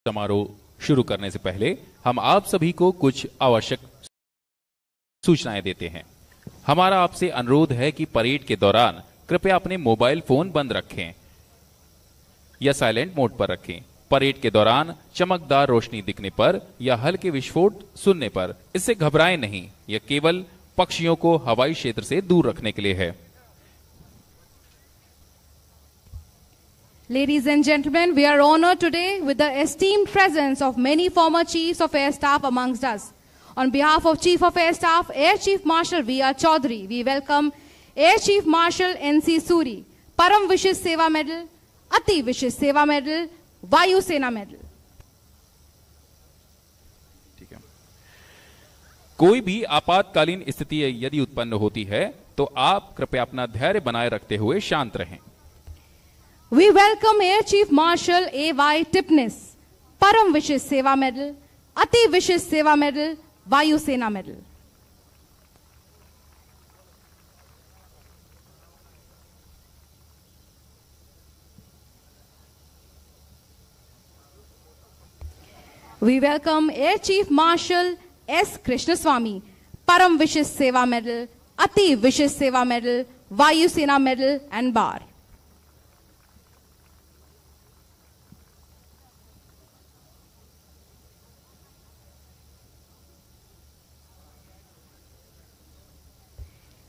समारोह शुरू करने से पहले हम आप सभी को कुछ आवश्यक सूचनाएं देते हैं। हमारा आपसे अनुरोध है कि परेड के दौरान कृपया अपने मोबाइल फोन बंद रखें या साइलेंट मोड पर रखें। परेड के दौरान चमकदार रोशनी दिखने पर या हल्के विस्फोट सुनने पर इससे घबराएं नहीं। यह केवल पक्षियों को हवाई क्षेत्र से दूर रखने के लिए है। Ladies and gentlemen, we are honored today with the esteemed presence of many former chiefs of air staff amongst us. On behalf of Chief of Air Staff, Air Chief Marshal V.R. Chaudhary, we welcome Air Chief Marshal N.C. Suri, Param Vishish Seva Medal, Ati Vishish Seva Medal, Vayu Sena Medal. ठीक है। कोई भी आपातकालीन स्थिति यदि उत्पन्न होती है तो आप कृपया अपना धैर्य बनाए रखते हुए शांत रहें। We welcome Air Chief Marshal A.Y. Tipnis, Param Vishish Seva Medal, Ati Vishish Seva Medal, Vayu Sena Medal. We welcome Air Chief Marshal S. Krishnaswamy, Param Vishish Seva Medal, Ati Vishish Seva Medal, Vayu Sena Medal and Bar.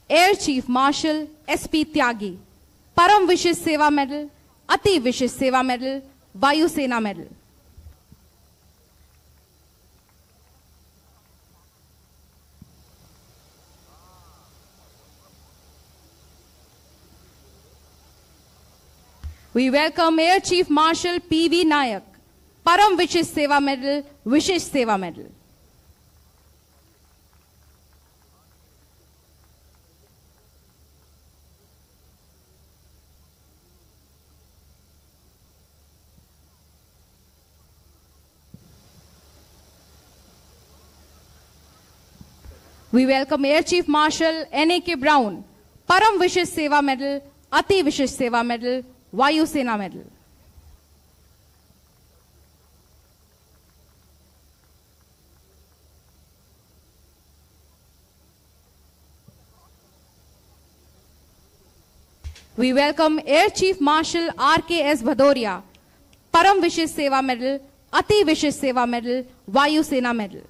Air Chief Marshal S.P. Tyagi, Param Vishish Seva Medal, Ati Vishish Seva Medal, Vayu Sena Medal. We welcome Air Chief Marshal P.V. Nayak, Param Vishish Seva Medal, Vishish Seva Medal. We welcome Air Chief Marshal N.A.K. Brown, Param Vishish Seva Medal, Ati Vishish Seva Medal, Vayu Sena Medal. We welcome Air Chief Marshal R.K.S. Bhadoria, Param Vishish Seva Medal, Ati Vishish Seva Medal, Vayu Sena Medal.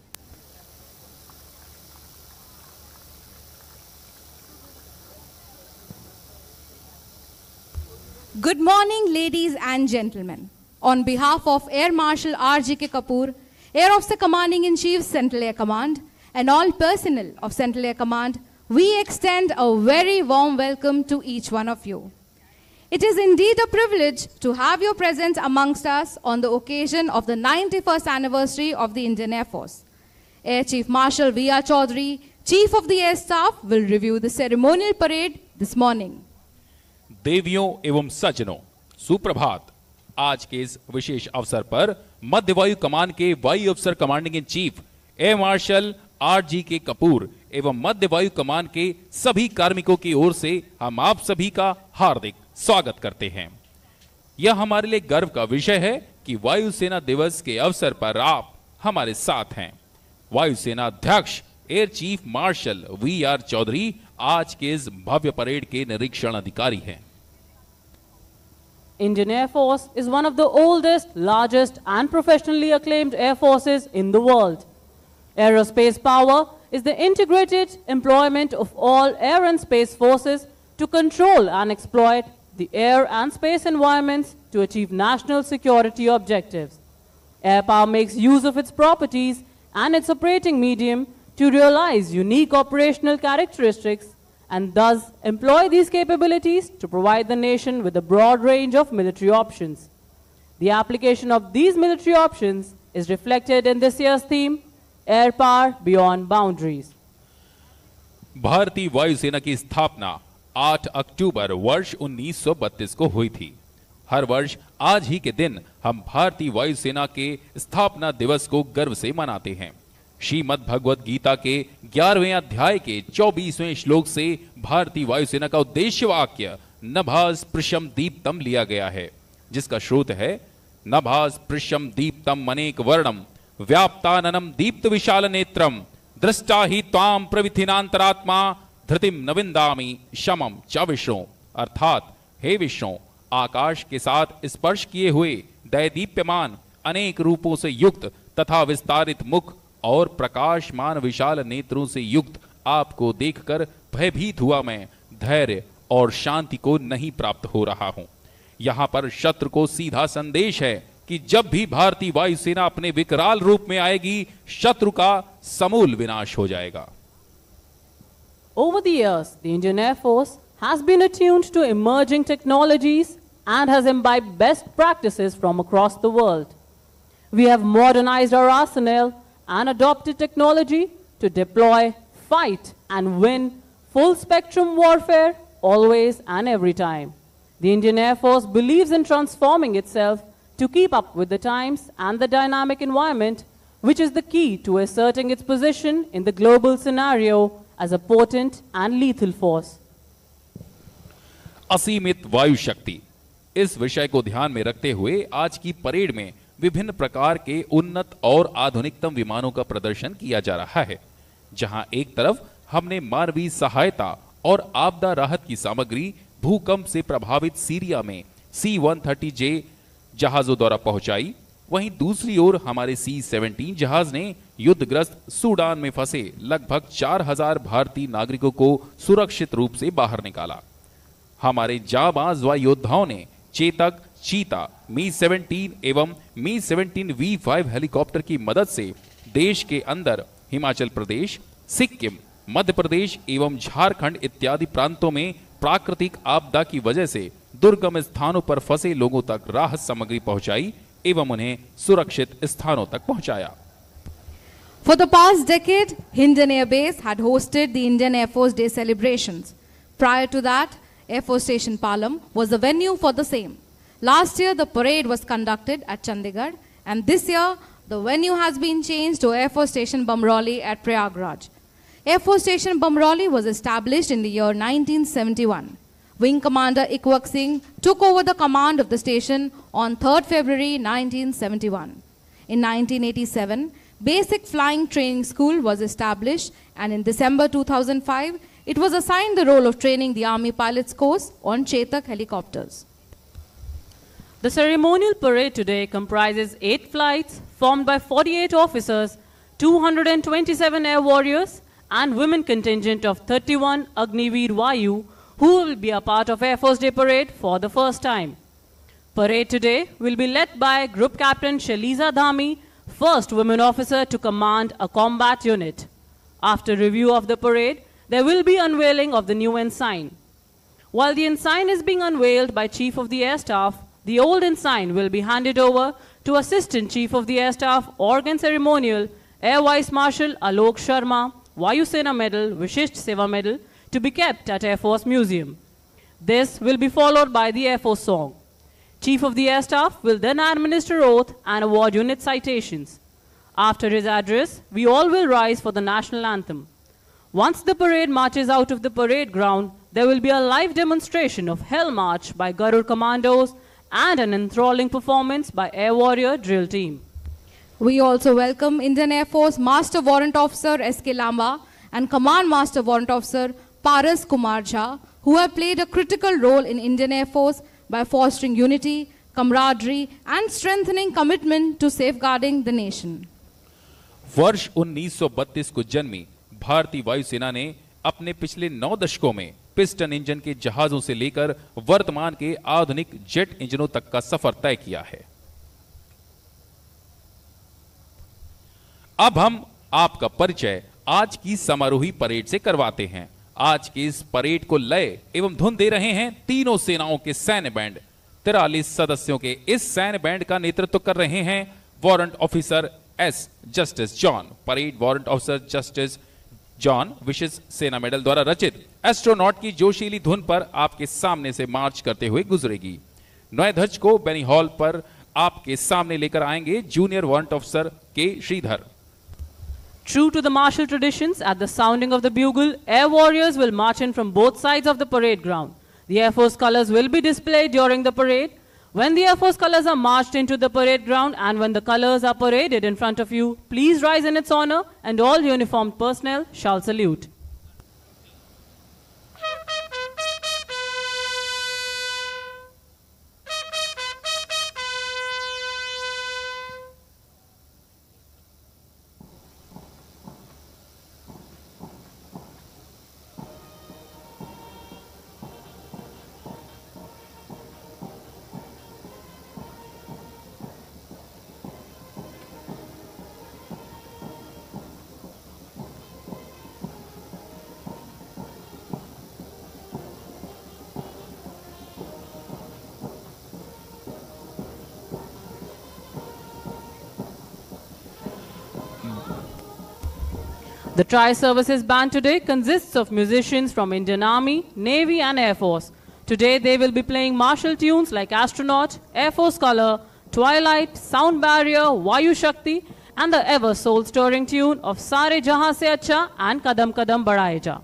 Good morning, ladies and gentlemen. On behalf of Air Marshal R.G.K. Kapoor, Air Officer Commanding in Chief, Central Air Command, and all personnel of Central Air Command, we extend a very warm welcome to each one of you. It is indeed a privilege to have your presence amongst us on the occasion of the 91st anniversary of the Indian Air Force. Air Chief Marshal V.R. Chaudhary, Chief of the Air Staff, will review the ceremonial parade this morning. देवियों एवं सज्जनों, सुप्रभात। आज के इस विशेष अवसर पर मध्य वायु कमान के वायु अफसर commanding in chief air marshal R.G.K. Kapoor एवं मध्य वायु कमान के सभी कार्मिकों की ओर से हम आप सभी का हार्दिक स्वागत करते हैं। यह हमारे लिए गर्व का विषय है कि वायुसेना दिवस के अवसर पर आप हमारे साथ हैं। वायुसेना अध्यक्ष air chief martial V.R. Chaudhary आज के इस भव्य परेड के निरीक्षण अधिकारी हैं। Indian Air Force is one of the oldest, largest and professionally acclaimed air forces in the world. Aerospace power is the integrated employment of all air and space forces to control and exploit the air and space environments to achieve national security objectives. Air power makes use of its properties and its operating medium to realize unique operational characteristics and thus employ these capabilities to provide the nation with a broad range of military options. The application of these military options is reflected in this year's theme, Air Power Beyond Boundaries. भारतीय वायुसेना की स्थापना 8 अक्टूबर वर्ष 1932 को हुई थी। हर वर्ष आज ही के दिन हम भारतीय वायुसेना के स्थापना दिवस को गर्व से मनाते हैं। श्रीमद् भगवद गीता के 11वें अध्याय के 24वें श्लोक से भारतीय वायुसेना का उद्देश्य वाक्य नभः स्पृशं दीप्तम लिया गया है, जिसका स्रोत है नभास पृश्यम दीप्तम अनेक वर्णम व्याप्ताननम दीप्त विशाल नेत्रम दृष्टा ही त्वाम प्रविथिनांतरात्मा धृतिम नविंदामि शमम च विष्णु। अर्थात हे विष्णु, आकाश के साथ स्पर्श किए हुए दैदीप्यमान अनेक रूपों से युक्त तथा विस्तारित मुख और प्रकाशमान विशाल नेत्रों से युक्त आपको देखकर भयभीत हुआ मैं धैर्य और शांति को नहीं प्राप्त हो रहा हूं। यहां पर शत्रु को सीधा संदेश है कि जब भी भारतीय वायुसेना अपने विकराल रूप में आएगी, शत्रु का समूल विनाश हो जाएगा। Over the years, the Indian Air Force has been attuned to emerging technologies and has imbibed best practices from across the world. We have modernized our arsenal and adopted technology to deploy, fight, and win full spectrum warfare always and every time. The Indian Air Force believes in transforming itself to keep up with the times and the dynamic environment, which is the key to asserting its position in the global scenario as a potent and lethal force. असीमित वायु शक्ति, इस विषय को ध्यान में रखते हुए आज की परेड में विभिन्न प्रकार के उन्नत और आधुनिकतम विमानों का प्रदर्शन किया जा रहा है। जहां एक तरफ हमने मानवीय सहायता और आपदा राहत की सामग्री भूकंप से प्रभावित सीरिया में C-130J जहाजों द्वारा पहुंचाई, वहीं दूसरी ओर हमारे C-17 जहाज ने युद्धग्रस्त सूडान में फंसे लगभग 4000 भारतीय नागरिकों को सुरक्षित रूप से बाहर निकाला। हमारे जाबाज वायु योद्धाओं ने चेतक, चीता, मी-17 एवं मी-17V5 हेलीकॉप्टर की मदद से देश के अंदर हिमाचल प्रदेश, सिक्किम, मध्य प्रदेश एवं झारखंड इत्यादि प्रांतों में प्राकृतिक आपदा की वजह से दुर्गम स्थानों पर फंसे लोगों तक राहत सामग्री पहुंचाई एवं उन्हें सुरक्षित स्थानों तक पहुंचाया। For the past decade, Hindon Air Base had hosted the Indian Air Force Day celebrations. Prior to that, Air Force Station Palam was the venue for the same. Last year, the parade was conducted at Chandigarh, and this year, the venue has been changed to Air Force Station Bamrauli at Prayagraj. Air Force Station Bamrauli was established in the year 1971. Wing Commander Ikwak Singh took over the command of the station on 3rd February 1971. In 1987, Basic Flying Training School was established, and in December 2005, it was assigned the role of training the Army Pilots course on Chetak helicopters. The ceremonial parade today comprises 8 flights formed by 48 officers, 227 air warriors, and women contingent of 31 Agniveer Vayu, who will be a part of Air Force Day Parade for the first time. Parade today will be led by Group Captain Shaliza Dhami, first women officer to command a combat unit. After review of the parade, there will be unveiling of the new ensign. While the ensign is being unveiled by Chief of the Air Staff, the old ensign will be handed over to Assistant Chief of the Air Staff, Organ Ceremonial, Air Vice Marshal Alok Sharma, Vayu Sena Medal, Vishisht Seva Medal, to be kept at Air Force Museum. This will be followed by the Air Force song. Chief of the Air Staff will then administer oath and award unit citations. After his address, we all will rise for the national anthem. Once the parade marches out of the parade ground, there will be a live demonstration of Hell March by Garud Commandos and an enthralling performance by Air Warrior Drill Team. We also welcome Indian Air Force Master Warrant Officer S.K. Lamba and Command Master Warrant Officer Paras Kumar Jha, who have played a critical role in Indian Air Force by fostering unity, camaraderie, and strengthening commitment to safeguarding the nation. वर्ष 1932 को जन्मी भारतीय वायुसेना ने अपने पिछले 9 दशकों में पिस्टन इंजन के जहाजों से लेकर वर्तमान के आधुनिक जेट इंजनों तक का सफर तय किया है। अब हम आपका परिचय आज की समारोही परेड से करवाते हैं। आज की इस परेड को लय एवं धुन दे रहे हैं तीनों सेनाओं के सैन्य बैंड। 43 सदस्यों के इस सैन्य बैंड का नेतृत्व कर रहे हैं warrant officer S Justice John. Parade warrant officer Justice John विशेष सेना मेडल द्वारा रचित एस्ट्रोनॉट की जोशीली धुन पर आपके सामने से मार्च करते हुए गुजरेगी। नए ध्वज को बेनी हॉल पर आपके सामने लेकर आएंगे जूनियर वारंट ऑफिसर के Shridhar. True to the martial traditions, at the sounding of the bugle, air warriors will march in from both sides of the parade ground. The Air Force colors will be displayed during the parade. When the Air Force colors are marched into the parade ground and when the colors are paraded in front of you, please rise in its honor and all uniformed personnel shall salute. The Tri-Services Band today consists of musicians from Indian Army, Navy and Air Force. Today they will be playing martial tunes like Astronaut, Air Force Color, Twilight, Sound Barrier, Vayu Shakti and the ever soul-stirring tune of Sare Jahan Se Acha and Kadam Kadam Badhaye Ja.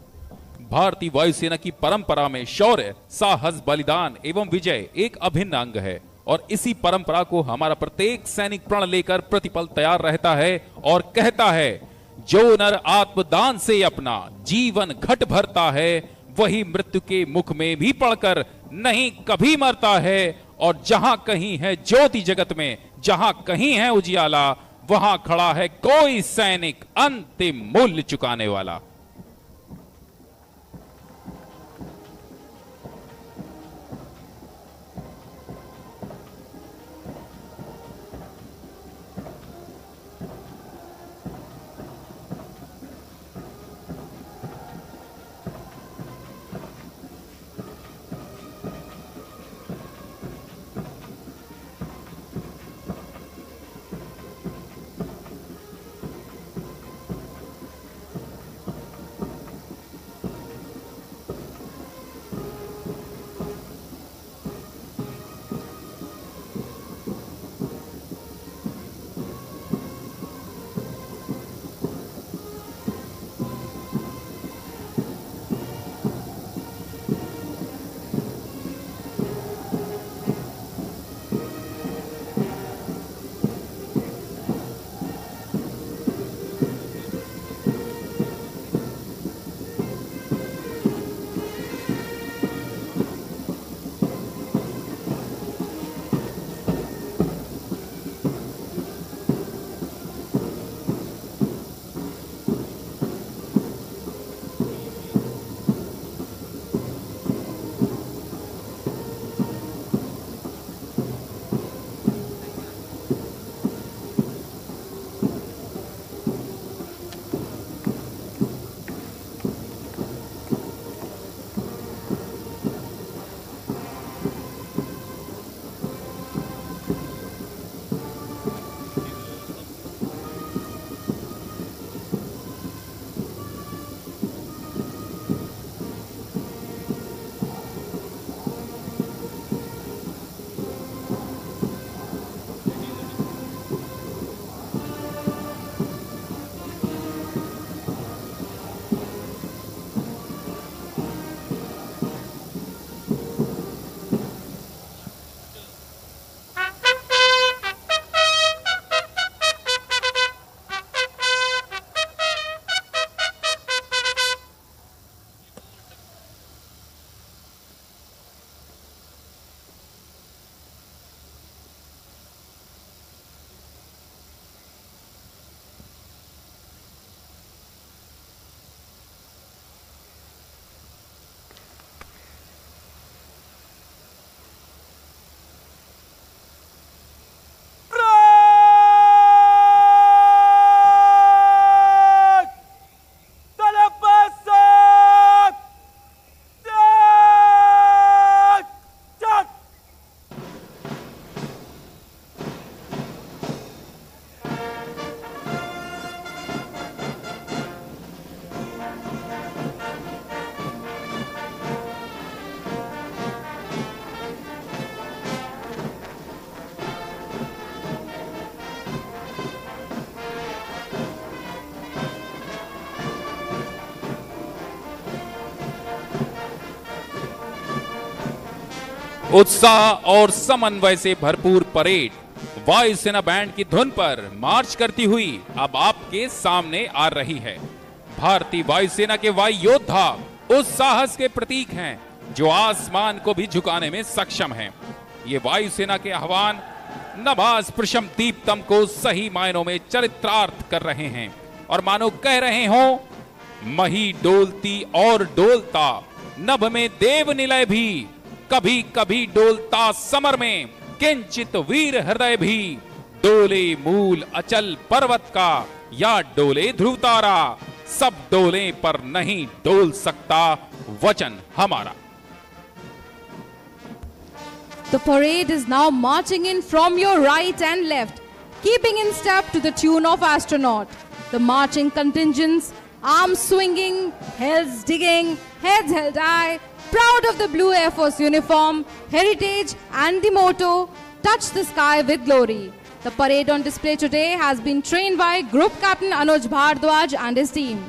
भारतीय वायुसेना की परंपरा में शौर्य, साहस, बलिदान एवं विजय एक अभिन्न अंग है और इसी परंपरा को हमारा प्रत्येक सैनिक प्रण लेकर प्रतिपल तैयार रहता है और कहता है, जो नर आत्मदान से अपना जीवन घट भरता है वही मृत्यु के मुख में भी पड़कर नहीं कभी मरता है। और जहां कहीं है ज्योति जगत में, जहां कहीं है उजियाला, वहां खड़ा है कोई सैनिक अंतिम मूल्य चुकाने वाला। उत्साह और समन्वय से भरपूर परेड वायुसेना बैंड की धुन पर मार्च करती हुई अब आपके सामने आ रही है। भारतीय वायुसेना के वायु योद्धा उस साहस के प्रतीक हैं जो आसमान को भी झुकाने में सक्षम हैं। ये वायुसेना के आह्वान नभास प्रशम दीप्तम को सही मायनों में चरित्रार्थ कर रहे हैं और मानो कह रहे हो, मही डोलती और डोलता नभ में देव निलय भी, कभी कभी डोलता समर में किंचित वीर हृदय भी, डोले मूल अचल पर्वत का या डोले ध्रुव तारा, सब डोले पर नहीं डोल सकता वचन हमारा। The parade is now marching in from your right and left, keeping in step to the tune of astronaut. The marching contingents, arms swinging, heads digging, heads held high, proud of the blue Air Force uniform, heritage and the motto, touch the sky with glory. The parade on display today has been trained by Group Captain Anuj Bhardwaj and his team.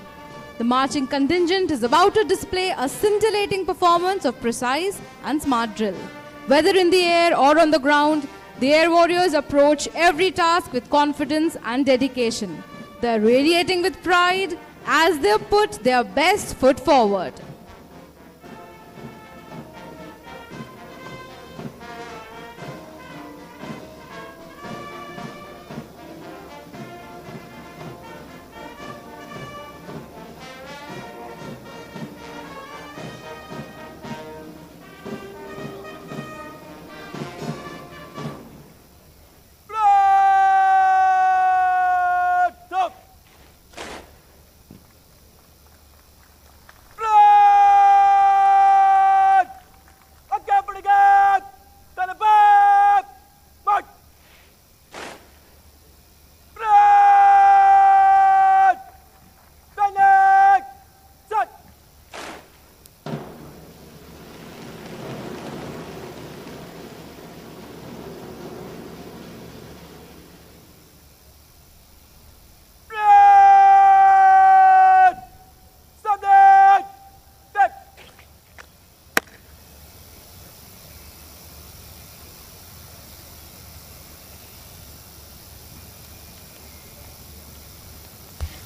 The marching contingent is about to display a scintillating performance of precise and smart drill. Whether in the air or on the ground, the air warriors approach every task with confidence and dedication. They are radiating with pride as they put their best foot forward.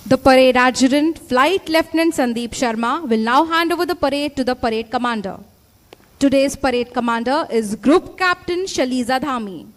The parade adjutant, Flight Lieutenant Sandeep Sharma, will now hand over the parade to the parade commander. Today's parade commander is Group Captain Shaliza Dhami.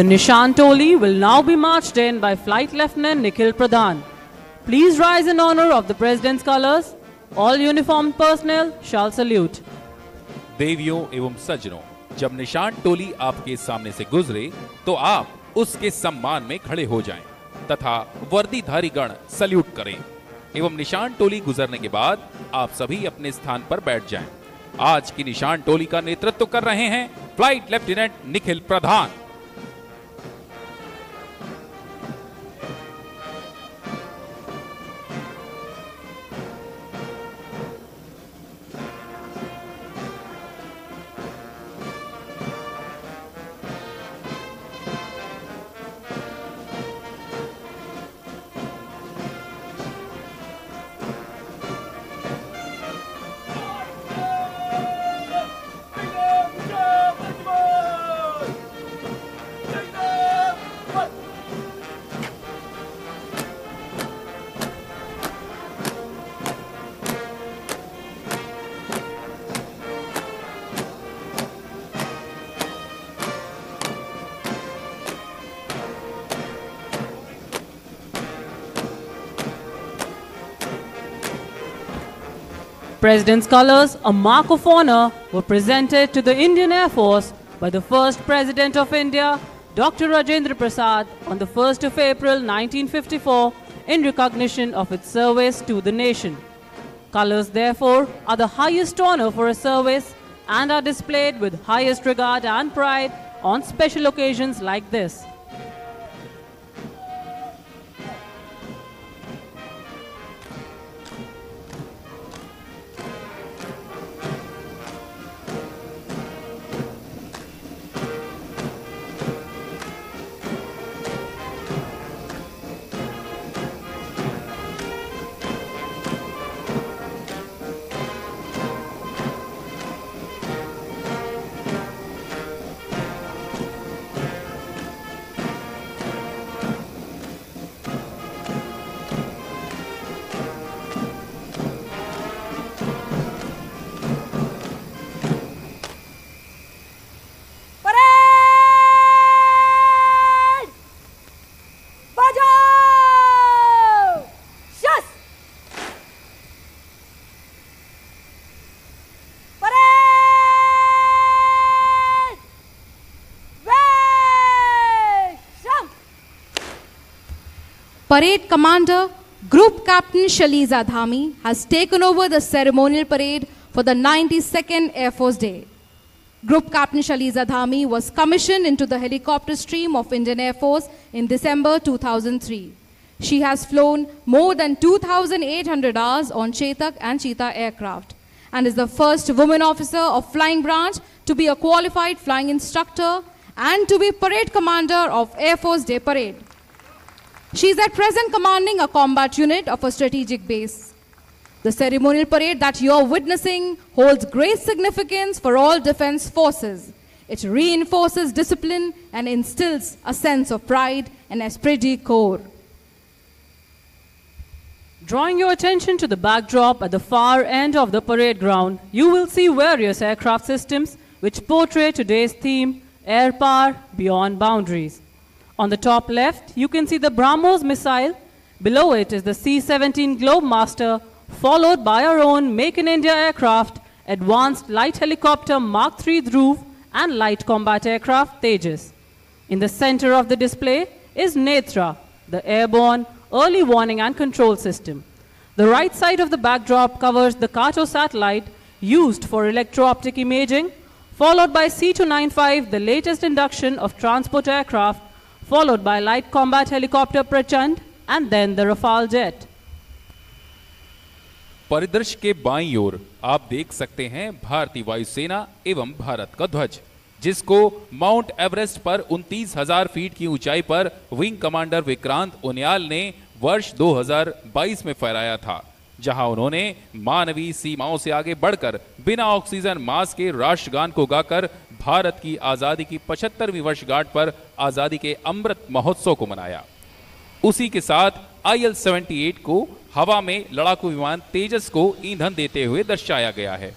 The Nishan Toli will now be marched in by Flight Lieutenant Nikhil Pradhan. Please rise in honor of the President's colors. All uniformed personnel shall salute. देवियों एवं सज्जनों, जब निशान टोली आपके सामने से गुजरे तो आप उसके सम्मान में खड़े हो जाएं तथा वर्दीधारी गण सल्यूट करें एवं निशान टोली गुजरने के बाद आप सभी अपने स्थान पर बैठ जाएं। आज की निशान टोली का नेतृत्व कर रहे हैं flight lieutenant Nikhil Pradhan. President's colors, a mark of honor, were presented to the Indian Air Force by the first President of India, Dr. Rajendra Prasad, on the 1st of April 1954 in recognition of its service to the nation. Colors, therefore, are the highest honor for a service and are displayed with highest regard and pride on special occasions like this. Parade Commander, Group Captain Shaliza Dhami has taken over the ceremonial parade for the 92nd Air Force Day. Group Captain Shaliza Dhami was commissioned into the helicopter stream of Indian Air Force in December 2003. She has flown more than 2,800 hours on Chetak and Cheetah aircraft and is the first woman officer of Flying Branch to be a qualified flying instructor and to be Parade Commander of Air Force Day Parade. She is at present commanding a combat unit of a strategic base. The ceremonial parade that you are witnessing holds great significance for all defense forces. It reinforces discipline and instills a sense of pride and esprit de corps. Drawing your attention to the backdrop at the far end of the parade ground, you will see various aircraft systems which portray today's theme, Air Power Beyond Boundaries. On the top left, you can see the BrahMos missile. Below it is the C-17 Globemaster, followed by our own Make in India aircraft, Advanced Light Helicopter Mark III Dhruv and Light Combat Aircraft Tejas. In the center of the display is Netra, the airborne early warning and control system. The right side of the backdrop covers the Kato satellite used for electro-optic imaging, followed by C-295, the latest induction of transport aircraft, followed by light combat helicopter Prachand, and then the Rafale jet. परिदृश्य के बाईं ओर आप देख सकते हैं भारतीय वायुसेना एवं भारत का ध्वज, जिसको माउंट एवरेस्ट पर 29,000 फीट की ऊंचाई पर विंग कमांडर विक्रांत उनियाल ने वर्ष 2022 में फहराया था, जहां उन्होंने मानवीय सीमाओं से आगे बढ़कर बिना ऑक्सीजन मास्क के राष्ट्रगान को गाकर भारत की आजादी की 75वीं वर्षगांठ पर आजादी के अमृत महोत्सव को मनाया। उसी के साथ IL-78 को हवा में लड़ाकू विमान तेजस को ईंधन देते हुए दर्शाया गया है।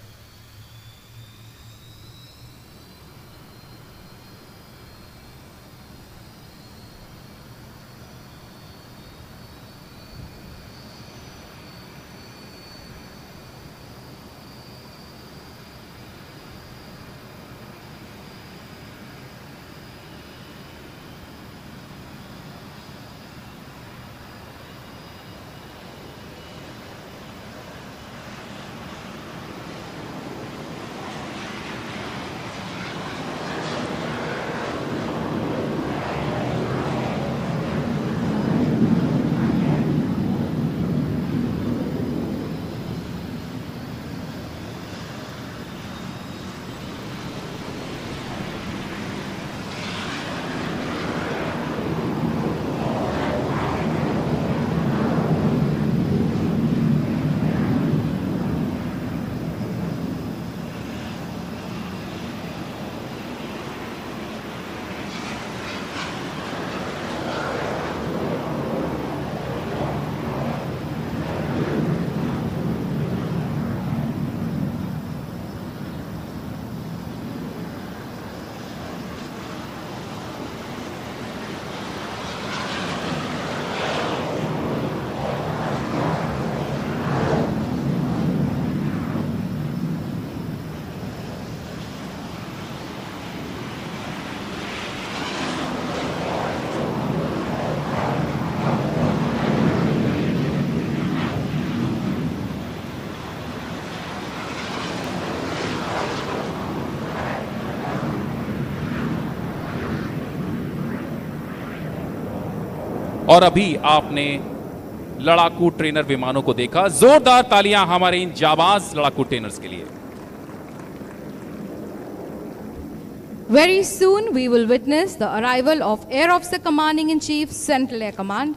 और अभी आपने लड़ाकू ट्रेनर विमानों को देखा। जोरदार तालियां हमारे इन जाबाज लड़ाकू ट्रेनर्स के लिए। Very soon we will witness the arrival of Air Officer Commanding in Chief, Central Air Command,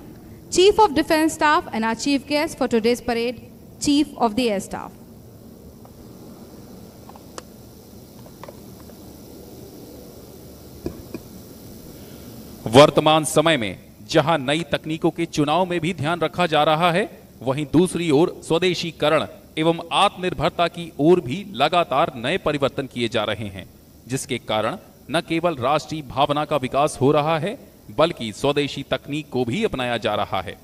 Chief of Defence Staff, and our chief guest for today's parade, Chief of the Air Staff. वर्तमान समय में जहां नई तकनीकों के चुनाव में भी ध्यान रखा जा रहा है, वहीं दूसरी ओर स्वदेशीकरण एवं आत्मनिर्भरता की ओर भी लगातार नए परिवर्तन किए जा रहे हैं, जिसके कारण न केवल राष्ट्रीय भावना का विकास हो रहा है, बल्कि स्वदेशी तकनीक को भी अपनाया जा रहा है।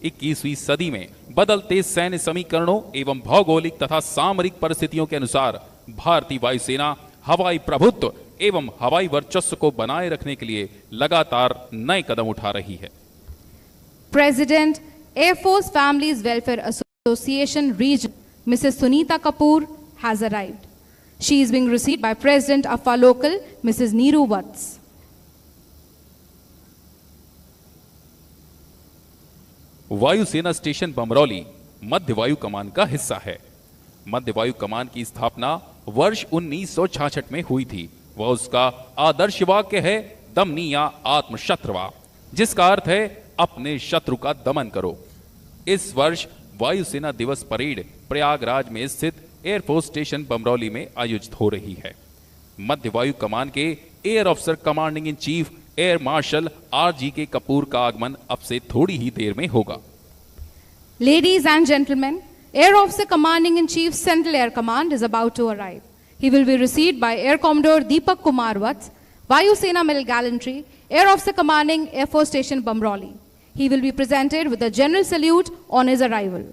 21वीं सदी में बदलते सैन्य समीकरणों एवं भौगोलिक तथा सामरिक परिस्थितियों के अनुसार भारतीय वायुसेना हवाई प्रभुत्व एवं हवाई वर्चस्व को बनाए रखने के लिए लगातार नए कदम उठा रही है। President, Airforce Families Welfare Association Region, Mrs. Sunita Kapoor, has arrived. She is being received by President of our local, Mrs. Neeru Vats. वायुसेना स्टेशन बमरौली मध्य वायु कमान का हिस्सा है। मध्य वायु कमान की स्थापना वर्ष 1966 में हुई थी। वह उसका आदर्श वाक्य है, दमनी या आत्मशत्रुवा, जिसका अर्थ है अपने शत्रु का दमन करो। इस वर्ष वायुसेना दिवस परेड प्रयागराज में स्थित एयरफोर्स स्टेशन बमरौली में आयोजित हो रही है। मध्य वायु कमान के air officer commanding in chief air marshal RG Kapoor का आगमन अब से थोड़ी ही देर में होगा। Ladies and gentlemen, Air Officer Commanding in Chief, Central Air Command is about to arrive. He will be received by Air Commodore Deepak Kumar Vats, Vayu Sena Medal Gallantry, Air Officer Commanding Air Force Station Bamroli. He will be presented with a general salute on his arrival.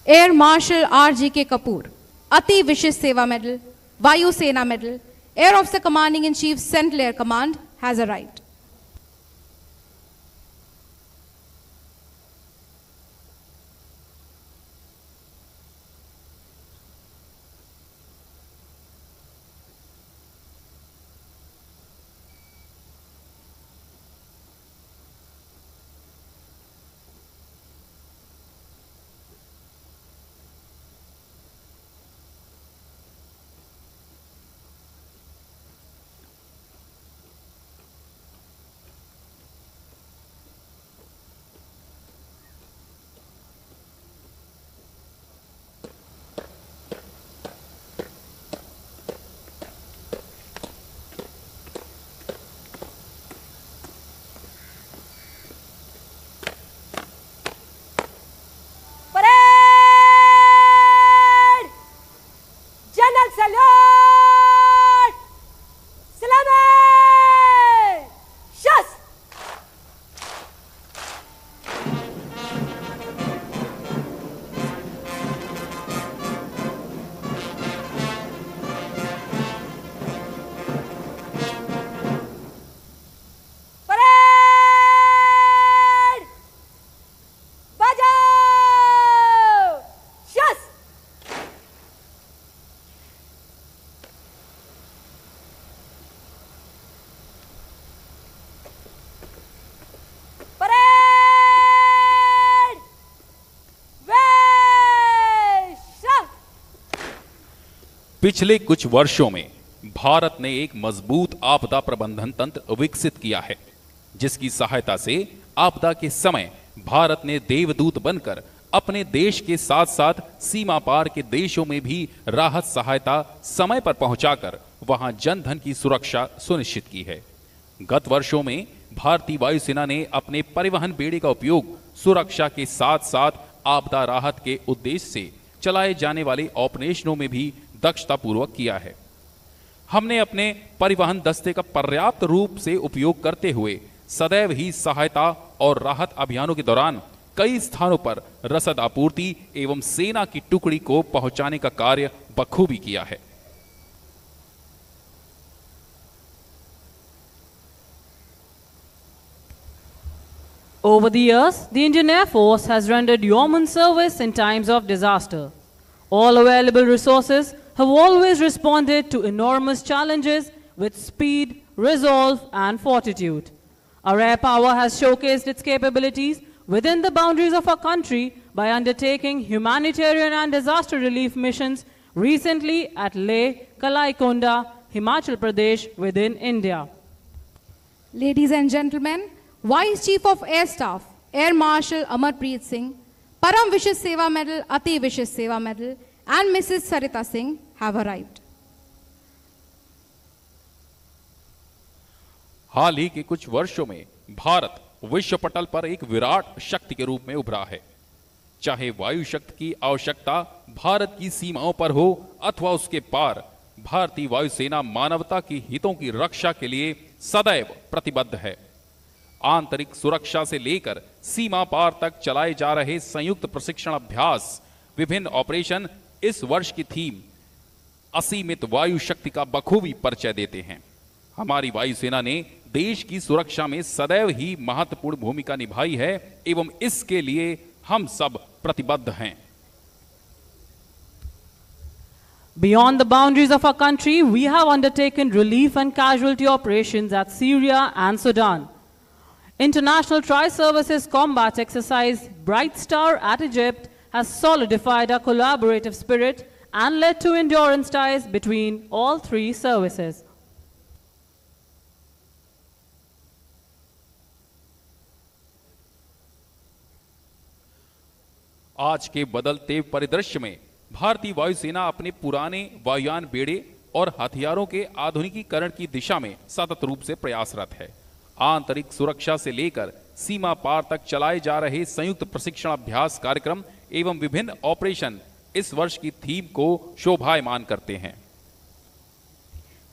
Air Marshal RG Kapoor, Ati Vishish Seva Medal, Vayu Sena Medal, Air Officer Commanding in Chief, Central Air Command, has arrived. पिछले कुछ वर्षों में भारत ने एक मजबूत आपदा प्रबंधन तंत्र विकसित किया है, जिसकी सहायता से आपदा के समय भारत ने देवदूत बनकर अपने देश के साथ साथ सीमा पार के देशों में भी राहत सहायता समय पर पहुंचाकर वहां जनधन की सुरक्षा सुनिश्चित की है। गत वर्षों में भारतीय वायुसेना ने अपने परिवहन बेड़े का उपयोग सुरक्षा के साथ साथ आपदा राहत के उद्देश्य से चलाए जाने वाले ऑपरेशनों में भी दक्षतापूर्वक किया है। हमने अपने परिवहन दस्ते का पर्याप्त रूप से उपयोग करते हुए सदैव ही सहायता और राहत अभियानों के दौरान कई स्थानों पर रसद आपूर्ति एवं सेना की टुकड़ी को पहुंचाने का कार्य बखूबी किया है। Over the years, the Indian Air Force has rendered yeoman service in times of disaster. All available resources have always responded to enormous challenges with speed, resolve, and fortitude. Our air power has showcased its capabilities within the boundaries of our country by undertaking humanitarian and disaster relief missions recently at Leh, Kalaikonda, Himachal Pradesh within India. Ladies and gentlemen, Vice Chief of Air Staff, Air Marshal Amarpreet Singh, Param Vishesh Seva Medal, Ati Vishesh Seva Medal, and Mrs. Sarita Singh have arrived. हाल ही के कुछ वर्षों में भारत विश्व पटल पर एक विराट शक्ति के रूप में उभरा है। चाहे वायु शक्ति की आवश्यकता भारत की सीमाओं पर हो अथवा उसके पार, भारतीय वायुसेना मानवता की हितों की रक्षा के लिए सदैव प्रतिबद्ध है। आंतरिक सुरक्षा से लेकर सीमा पार तक चलाए जा रहे संयुक्त प्रशिक्षण अभ्यास, विभिन्न ऑपरेशन इस वर्ष की थीम असीमित वायु शक्ति का बखूबी परिचय देते हैं। हमारी वायुसेना ने देश की सुरक्षा में सदैव ही महत्वपूर्ण भूमिका निभाई है एवं इसके लिए हम सब प्रतिबद्ध हैं। Beyond the boundaries of our country, we have undertaken relief and casualty operations at Syria and Sudan. International Tri-Services Combat Exercise Bright Star at Egypt has solidified our collaborative spirit and led to endurance ties between all three services. आज के बदलते परिदृश्य में भारतीय वायुसेना अपने पुराने वायुयान बेड़े और हथियारों के आधुनिकीकरण की दिशा में सतत रूप से प्रयासरत है। आंतरिक सुरक्षा से लेकर सीमा पार तक चलाए जा रहे संयुक्त प्रशिक्षण अभ्यास कार्यक्रम एवं विभिन्न ऑपरेशन इस वर्ष की थीम को शोभायमान करते हैं।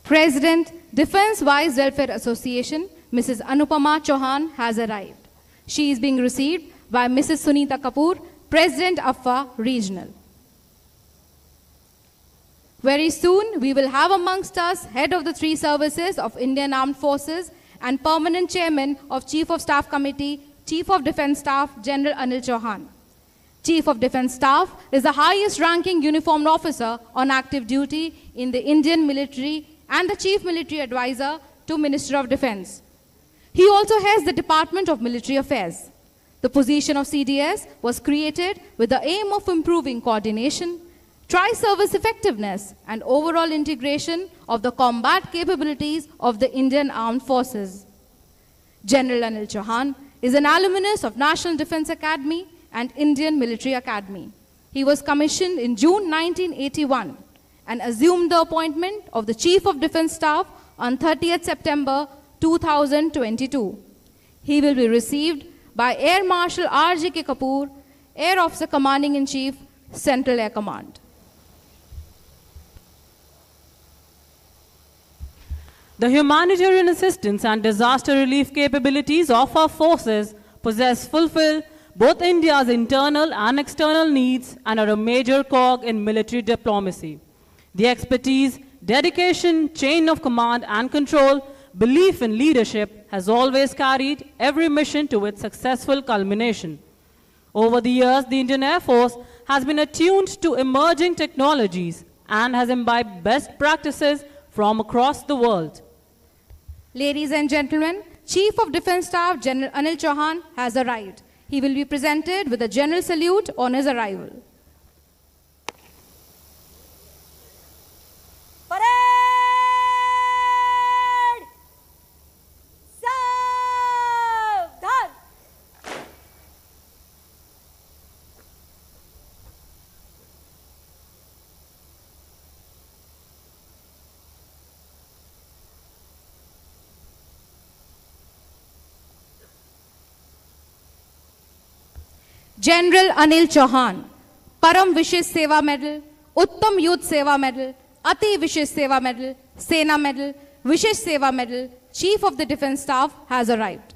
President, Defense Vice Welfare Association, Mrs. Anupama Chauhan has arrived. She is being received by Mrs. Sunita Kapoor, President AFA Regional. Very soon, we will have amongst us Head of the Three Services of Indian Armed Forces and Permanent Chairman of Chief of Staff Committee, Chief of Defence Staff, General Anil Chauhan. Chief of Defence Staff is the highest ranking uniformed officer on active duty in the Indian military and the Chief Military Advisor to Minister of Defence. He also heads the Department of Military Affairs. The position of CDS was created with the aim of improving coordination, tri-service effectiveness, and overall integration of the combat capabilities of the Indian Armed Forces. General Anil Chauhan is an alumnus of National Defence Academy and Indian Military Academy. He was commissioned in June 1981 and assumed the appointment of the Chief of Defence Staff on 30th September 2022. He will be received by Air Marshal R.J.K. Kapoor, Air Officer Commanding in Chief, Central Air Command. The humanitarian assistance and disaster relief capabilities of our forces fulfill both India's internal and external needs and are a major cog in military diplomacy. The expertise, dedication, chain of command and control, belief in leadership has always carried every mission to its successful culmination. Over the years, the Indian Air Force has been attuned to emerging technologies and has imbibed best practices from across the world. Ladies and gentlemen, Chief of Defence Staff General Anil Chauhan has arrived. He will be presented with a general salute on his arrival. Parade! Savdhan! General Anil Chauhan, Param Vishesh Seva Medal, Uttam Youth Seva Medal, Ati Vishesh Seva Medal, Sena Medal, Vishesh Seva Medal, Chief of the Defence Staff has arrived.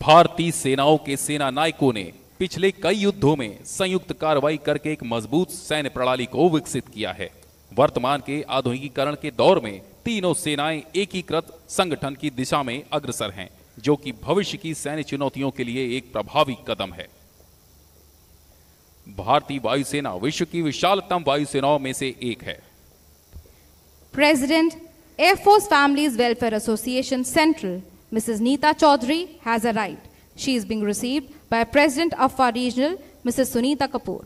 भारतीय सेनाओं के सेना नायकों ने पिछले कई युद्धों में संयुक्त कार्रवाई करके एक मजबूत सैन्य प्रणाली को विकसित किया है। वर्तमान के आधुनिकीकरण के दौर में तीनों सेनाएं एकीकृत संगठन की दिशा में अग्रसर हैं, जो कि भविष्य की सैन्य चुनौतियों के लिए एक प्रभावी कदम है। भारतीय वायुसेना विश्व की विशालतम वायुसेनाओं में से एक है। President, Airforce Families Welfare Association Central, Mrs. Neeta Chaudhary, has arrived. She is being received by President Afar Regional, Mrs. Sunita Kapoor.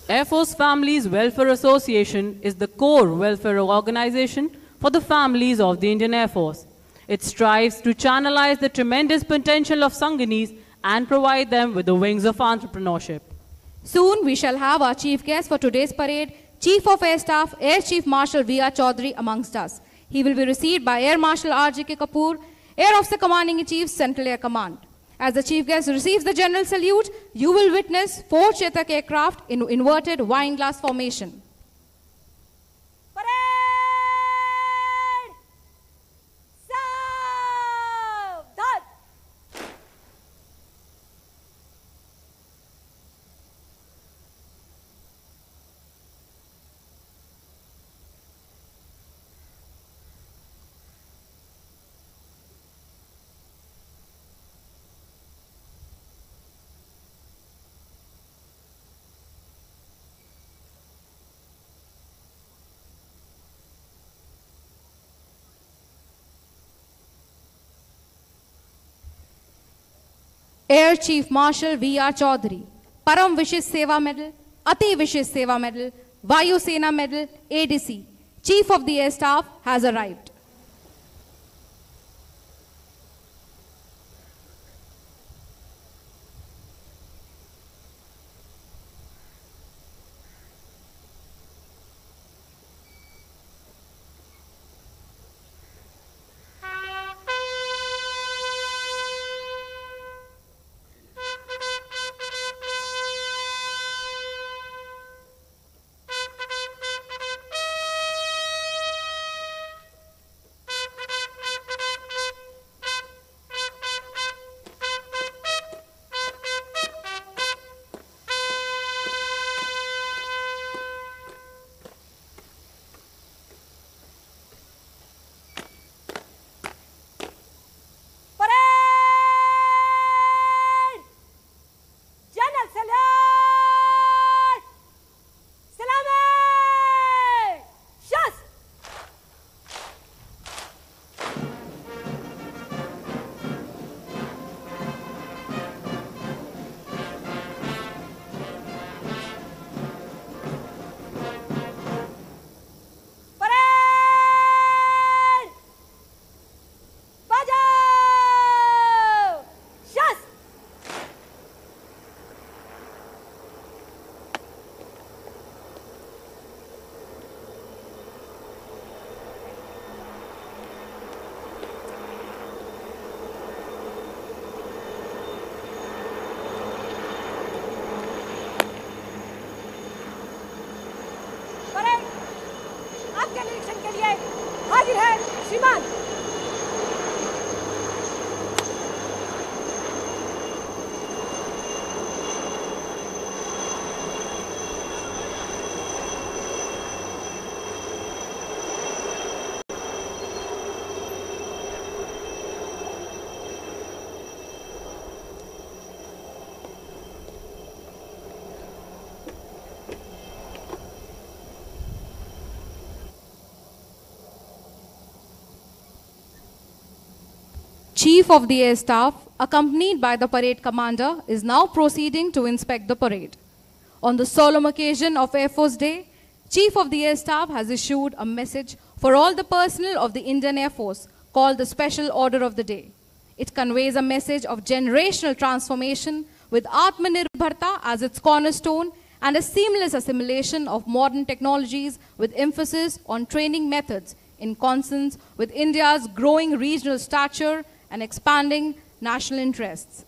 Air Force Families Welfare Association is the core welfare organization for the families of the Indian Air Force. It strives to channelize the tremendous potential of Sanganis and provide them with the wings of entrepreneurship. Soon we shall have our chief guest for today's parade, Chief of Air Staff, Air Chief Marshal V.R. Chaudhary amongst us. He will be received by Air Marshal R.J.K. Kapoor, Air Officer Commanding in Chief, Central Air Command. As the chief guest receives the general salute, you will witness 4 Chetak aircraft in inverted wine glass formation. Parade! Saavdhan! Air Chief Marshal V.R. Chaudhary, Param Vishish Seva Medal, Ati Vishish Seva Medal, Vayu Sena Medal, ADC, Chief of the Air Staff has arrived. हाजिर है श्रीमान। Chief of the Air Staff, accompanied by the parade commander, is now proceeding to inspect the parade. On the solemn occasion of Air Force Day, Chief of the Air Staff has issued a message for all the personnel of the Indian Air Force called the Special Order of the Day. It conveys a message of generational transformation with Atmanirbharta as its cornerstone and a seamless assimilation of modern technologies with emphasis on training methods in consonance with India's growing regional stature and expanding national interests.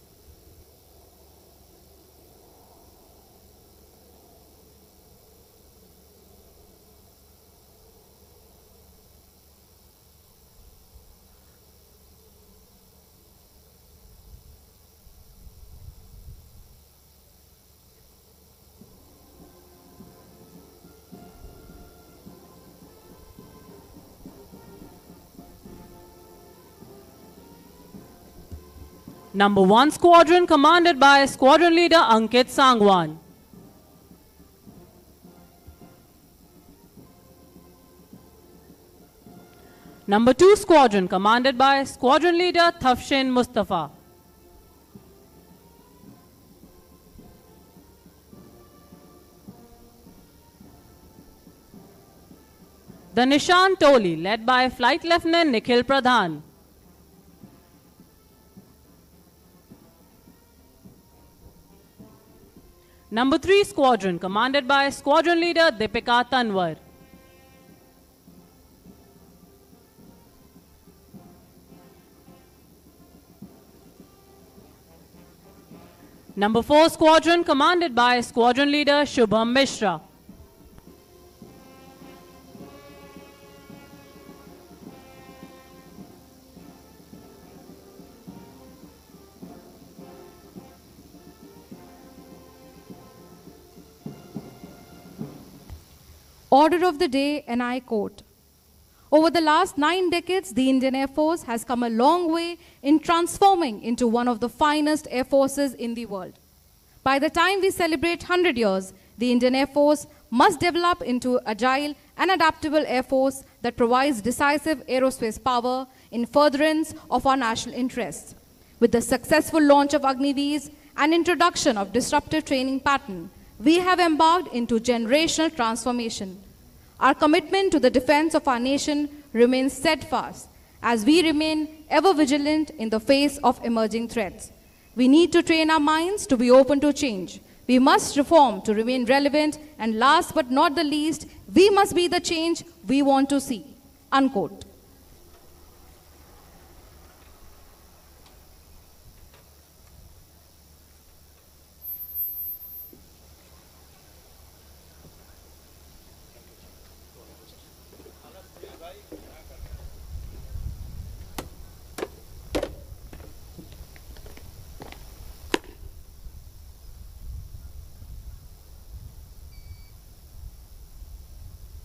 Number 1 Squadron commanded by Squadron Leader Ankit Sangwan. Number 2 Squadron commanded by Squadron Leader Thafshin Mustafa. The Nishan Toli led by Flight Lieutenant Nikhil Pradhan. Number 3 Squadron commanded by Squadron Leader Deepika Tanwar. Number 4 Squadron commanded by Squadron Leader Shubham Mishra. Order of the day, and I quote, "Over the last 9 decades, the Indian Air Force has come a long way in transforming into one of the finest air forces in the world. By the time we celebrate 100 years, the Indian Air Force must develop into agile and adaptable air force that provides decisive aerospace power in furtherance of our national interests. With the successful launch of Agniveers and introduction of disruptive training pattern, we have embarked into generational transformation. Our commitment to the defense of our nation remains steadfast as we remain ever vigilant in the face of emerging threats. We need to train our minds to be open to change. We must reform to remain relevant, and last but not the least, we must be the change we want to see." Unquote.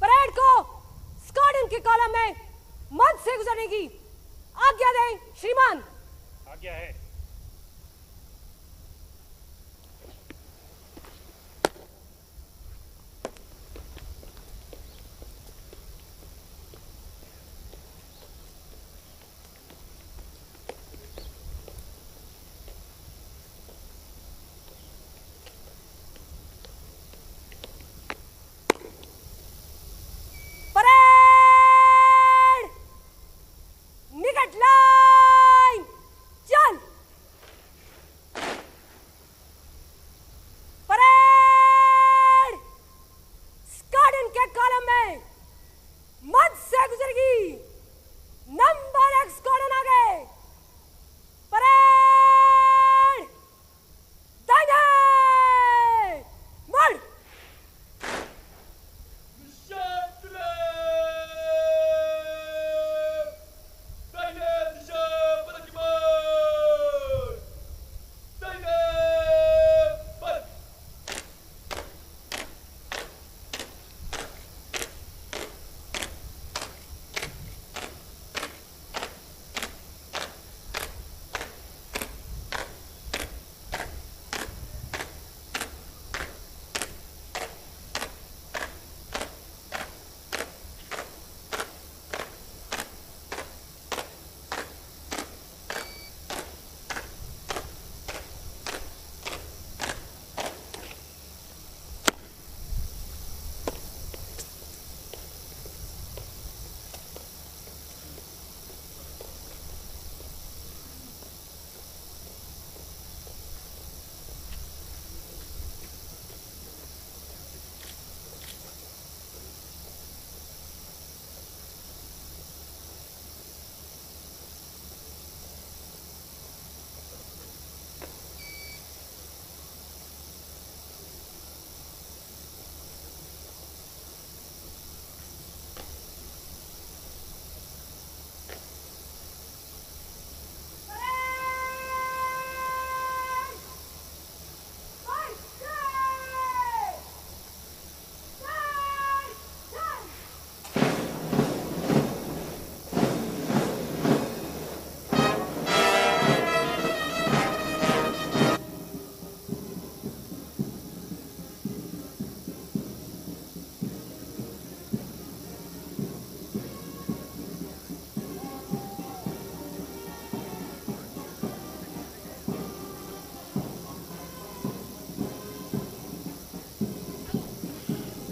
Parade को squadron के column में मध्य से गुजरने की आज्ञा दें श्रीमान। आज्ञा है। परेड निकट लाइन चल।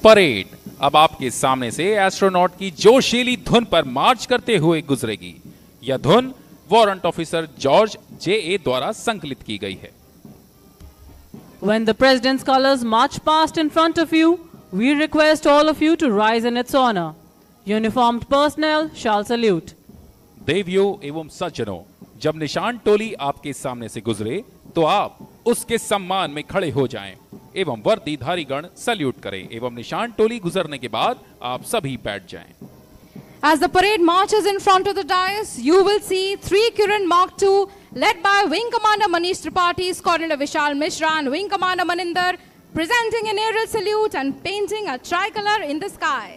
परेड अब आपके सामने से एस्ट्रोनॉट की जोशीली धुन पर मार्च करते हुए गुजरेगी। यह धुन वारंट ऑफिसर जॉर्ज J.A. द्वारा संकलित की गई है। When the President's colors march past in front of you, we request all of you to rise in its honor. Uniformed personnel shall salute. देवियों एवं सज्जनों, जब निशान टोली आपके सामने से गुजरे तो आप उसके सम्मान में खड़े हो जाएं एवं वर्दीधारी गण सल्यूट करें एवं निशान टोली गुजरने के बाद आप सभी बैठ जाएं। As the parade marches in front of the dais, you will see 3 Kiran Mark II led by Wing Commander Manish Tripathi, Squadron Vishal Mishra and Wing Commander Maninder presenting an aerial salute and painting a tricolor in the sky.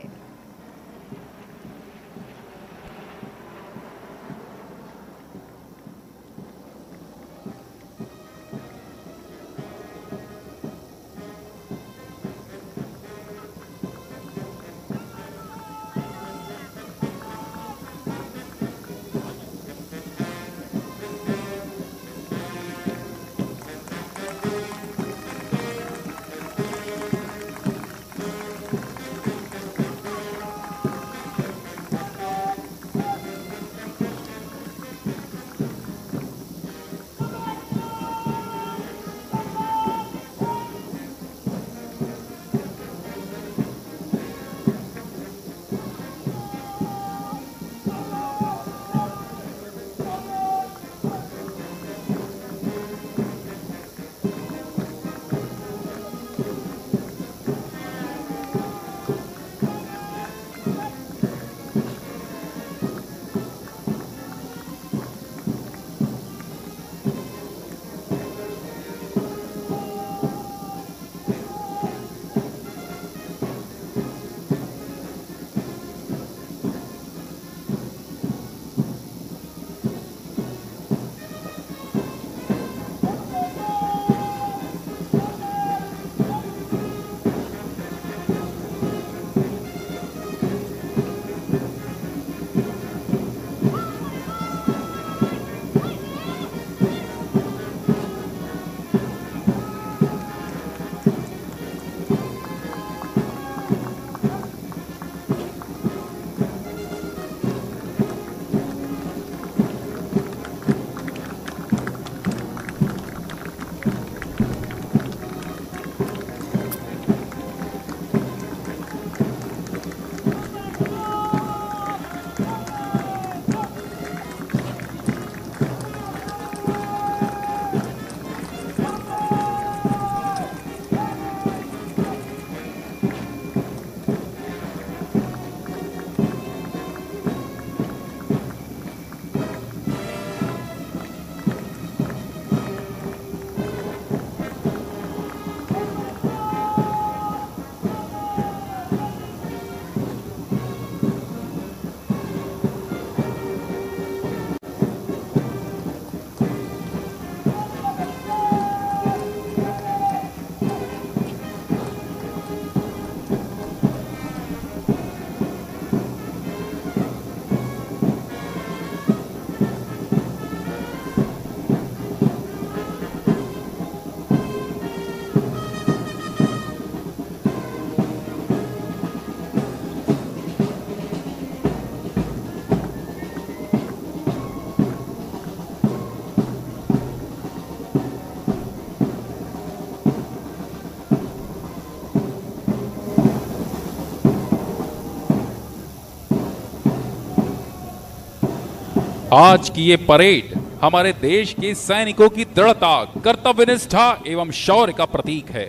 आज की ये parade हमारे देश के सैनिकों की दृढ़ता, कर्तव्यनिष्ठा एवं शौर्य का प्रतीक है।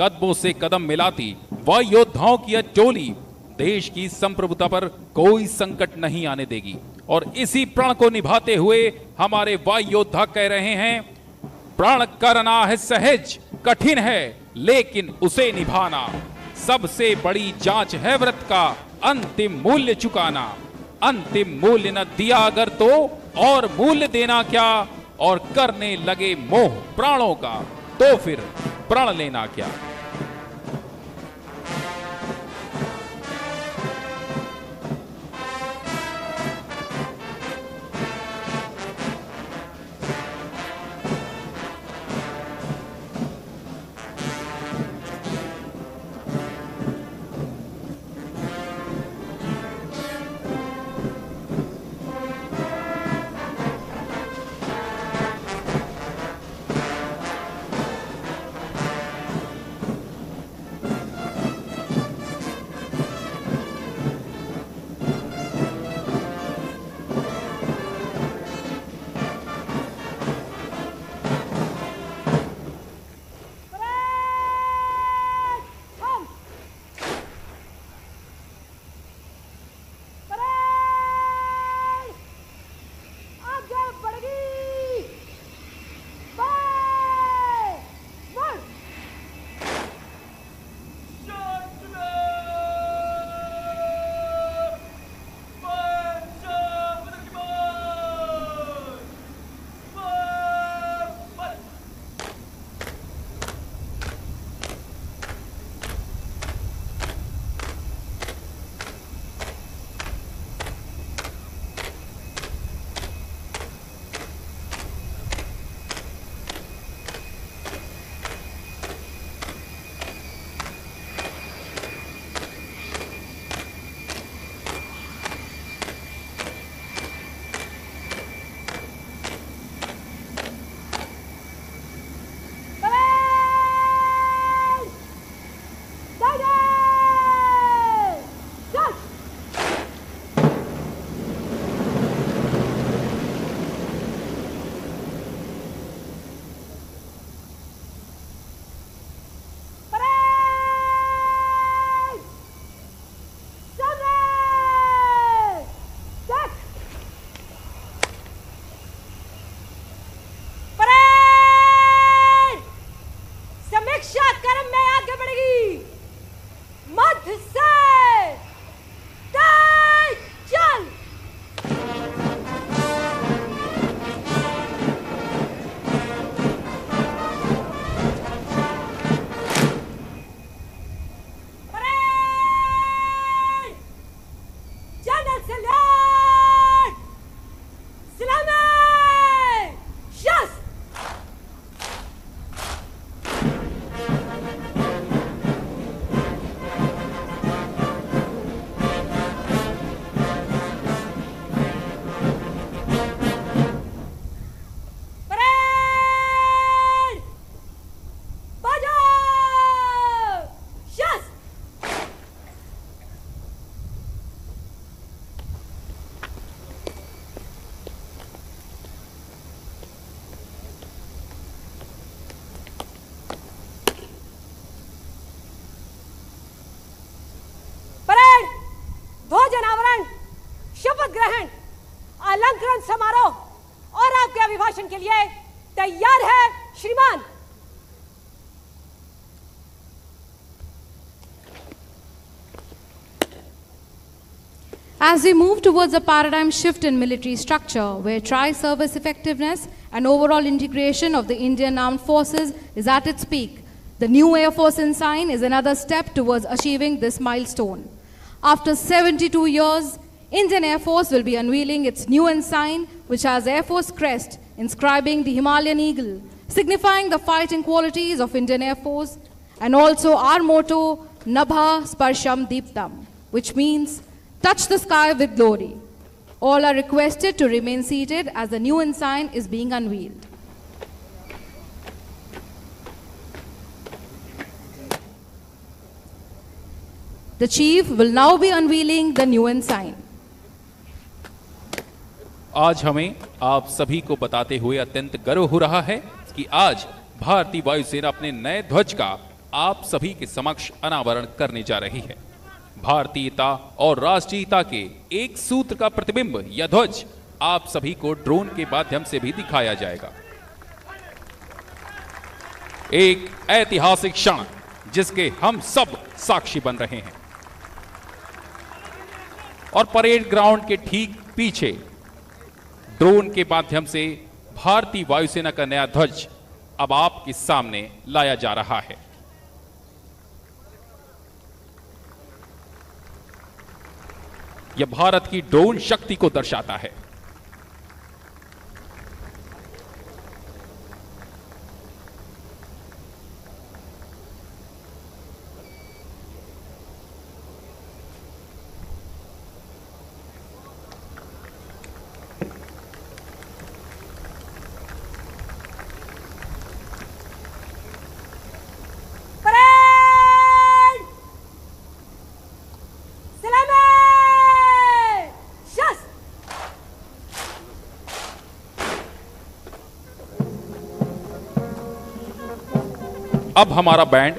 कदमों से कदम मिलाती वायु योद्धाओं की यह टोली देश की संप्रभुता पर कोई संकट नहीं आने देगी और इसी प्रण को निभाते हुए हमारे वायु योद्धा कह रहे हैं, प्रण करना है सहज, कठिन है लेकिन उसे निभाना, सबसे बड़ी जांच है व्रत का अंतिम मूल्य चुकाना। अंतिम मूल्य न दिया अगर तो और मूल्य देना क्या, और करने लगे मोह प्राणों का तो फिर प्रण लेना क्या। ग्रहण, अलंकरण समारोह और आपके अभिभाषण के लिए तैयार है श्रीमान। As we move towards a paradigm shift in military structure, where tri-service effectiveness and overall integration of the Indian Armed Forces is at its peak, the new Air Force ensign is another step towards achieving this milestone. After 72 years, Indian Air Force will be unveiling its new ensign, which has Air Force crest inscribing the Himalayan eagle, signifying the fighting qualities of Indian Air Force, and also our motto, Nabha Sparsham Deeptam, which means touch the sky with glory. All are requested to remain seated as the new ensign is being unveiled. The chief will now be unveiling the new ensign. आज हमें आप सभी को बताते हुए अत्यंत गर्व हो रहा है कि आज भारतीय वायुसेना अपने नए ध्वज का आप सभी के समक्ष अनावरण करने जा रही है। भारतीयता और राष्ट्रीयता के एक सूत्र का प्रतिबिंब यह ध्वज आप सभी को ड्रोन के माध्यम से भी दिखाया जाएगा। एक ऐतिहासिक क्षण जिसके हम सब साक्षी बन रहे हैं। और परेड ग्राउंड के ठीक पीछे ड्रोन के माध्यम से भारतीय वायुसेना का नया ध्वज अब आपके सामने लाया जा रहा है। यह भारत की ड्रोन शक्ति को दर्शाता है। अब हमारा बैंड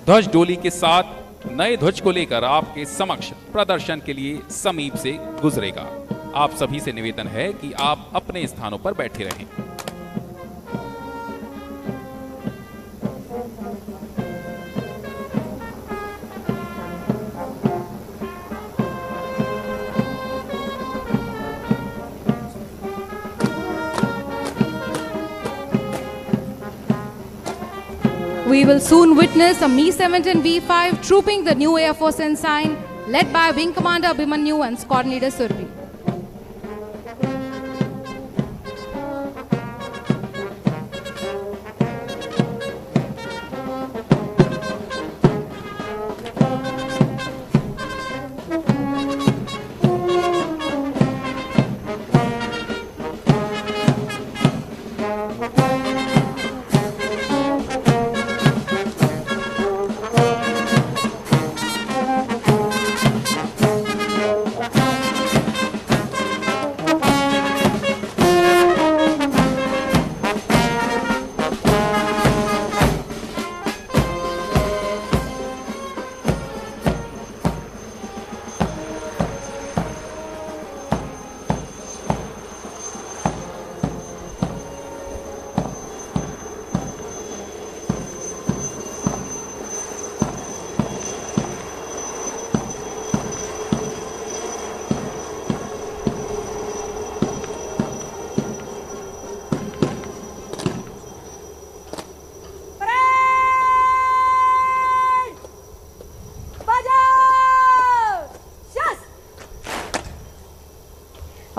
ध्वज डोली के साथ नए ध्वज को लेकर आपके समक्ष प्रदर्शन के लिए समीप से गुजरेगा। आप सभी से निवेदन है कि आप अपने स्थानों पर बैठे रहें। We will soon witness a Mi-17 V5 trooping the new Air Force ensign, led by Wing Commander Abhimanyu and Squadron Leader Surbi.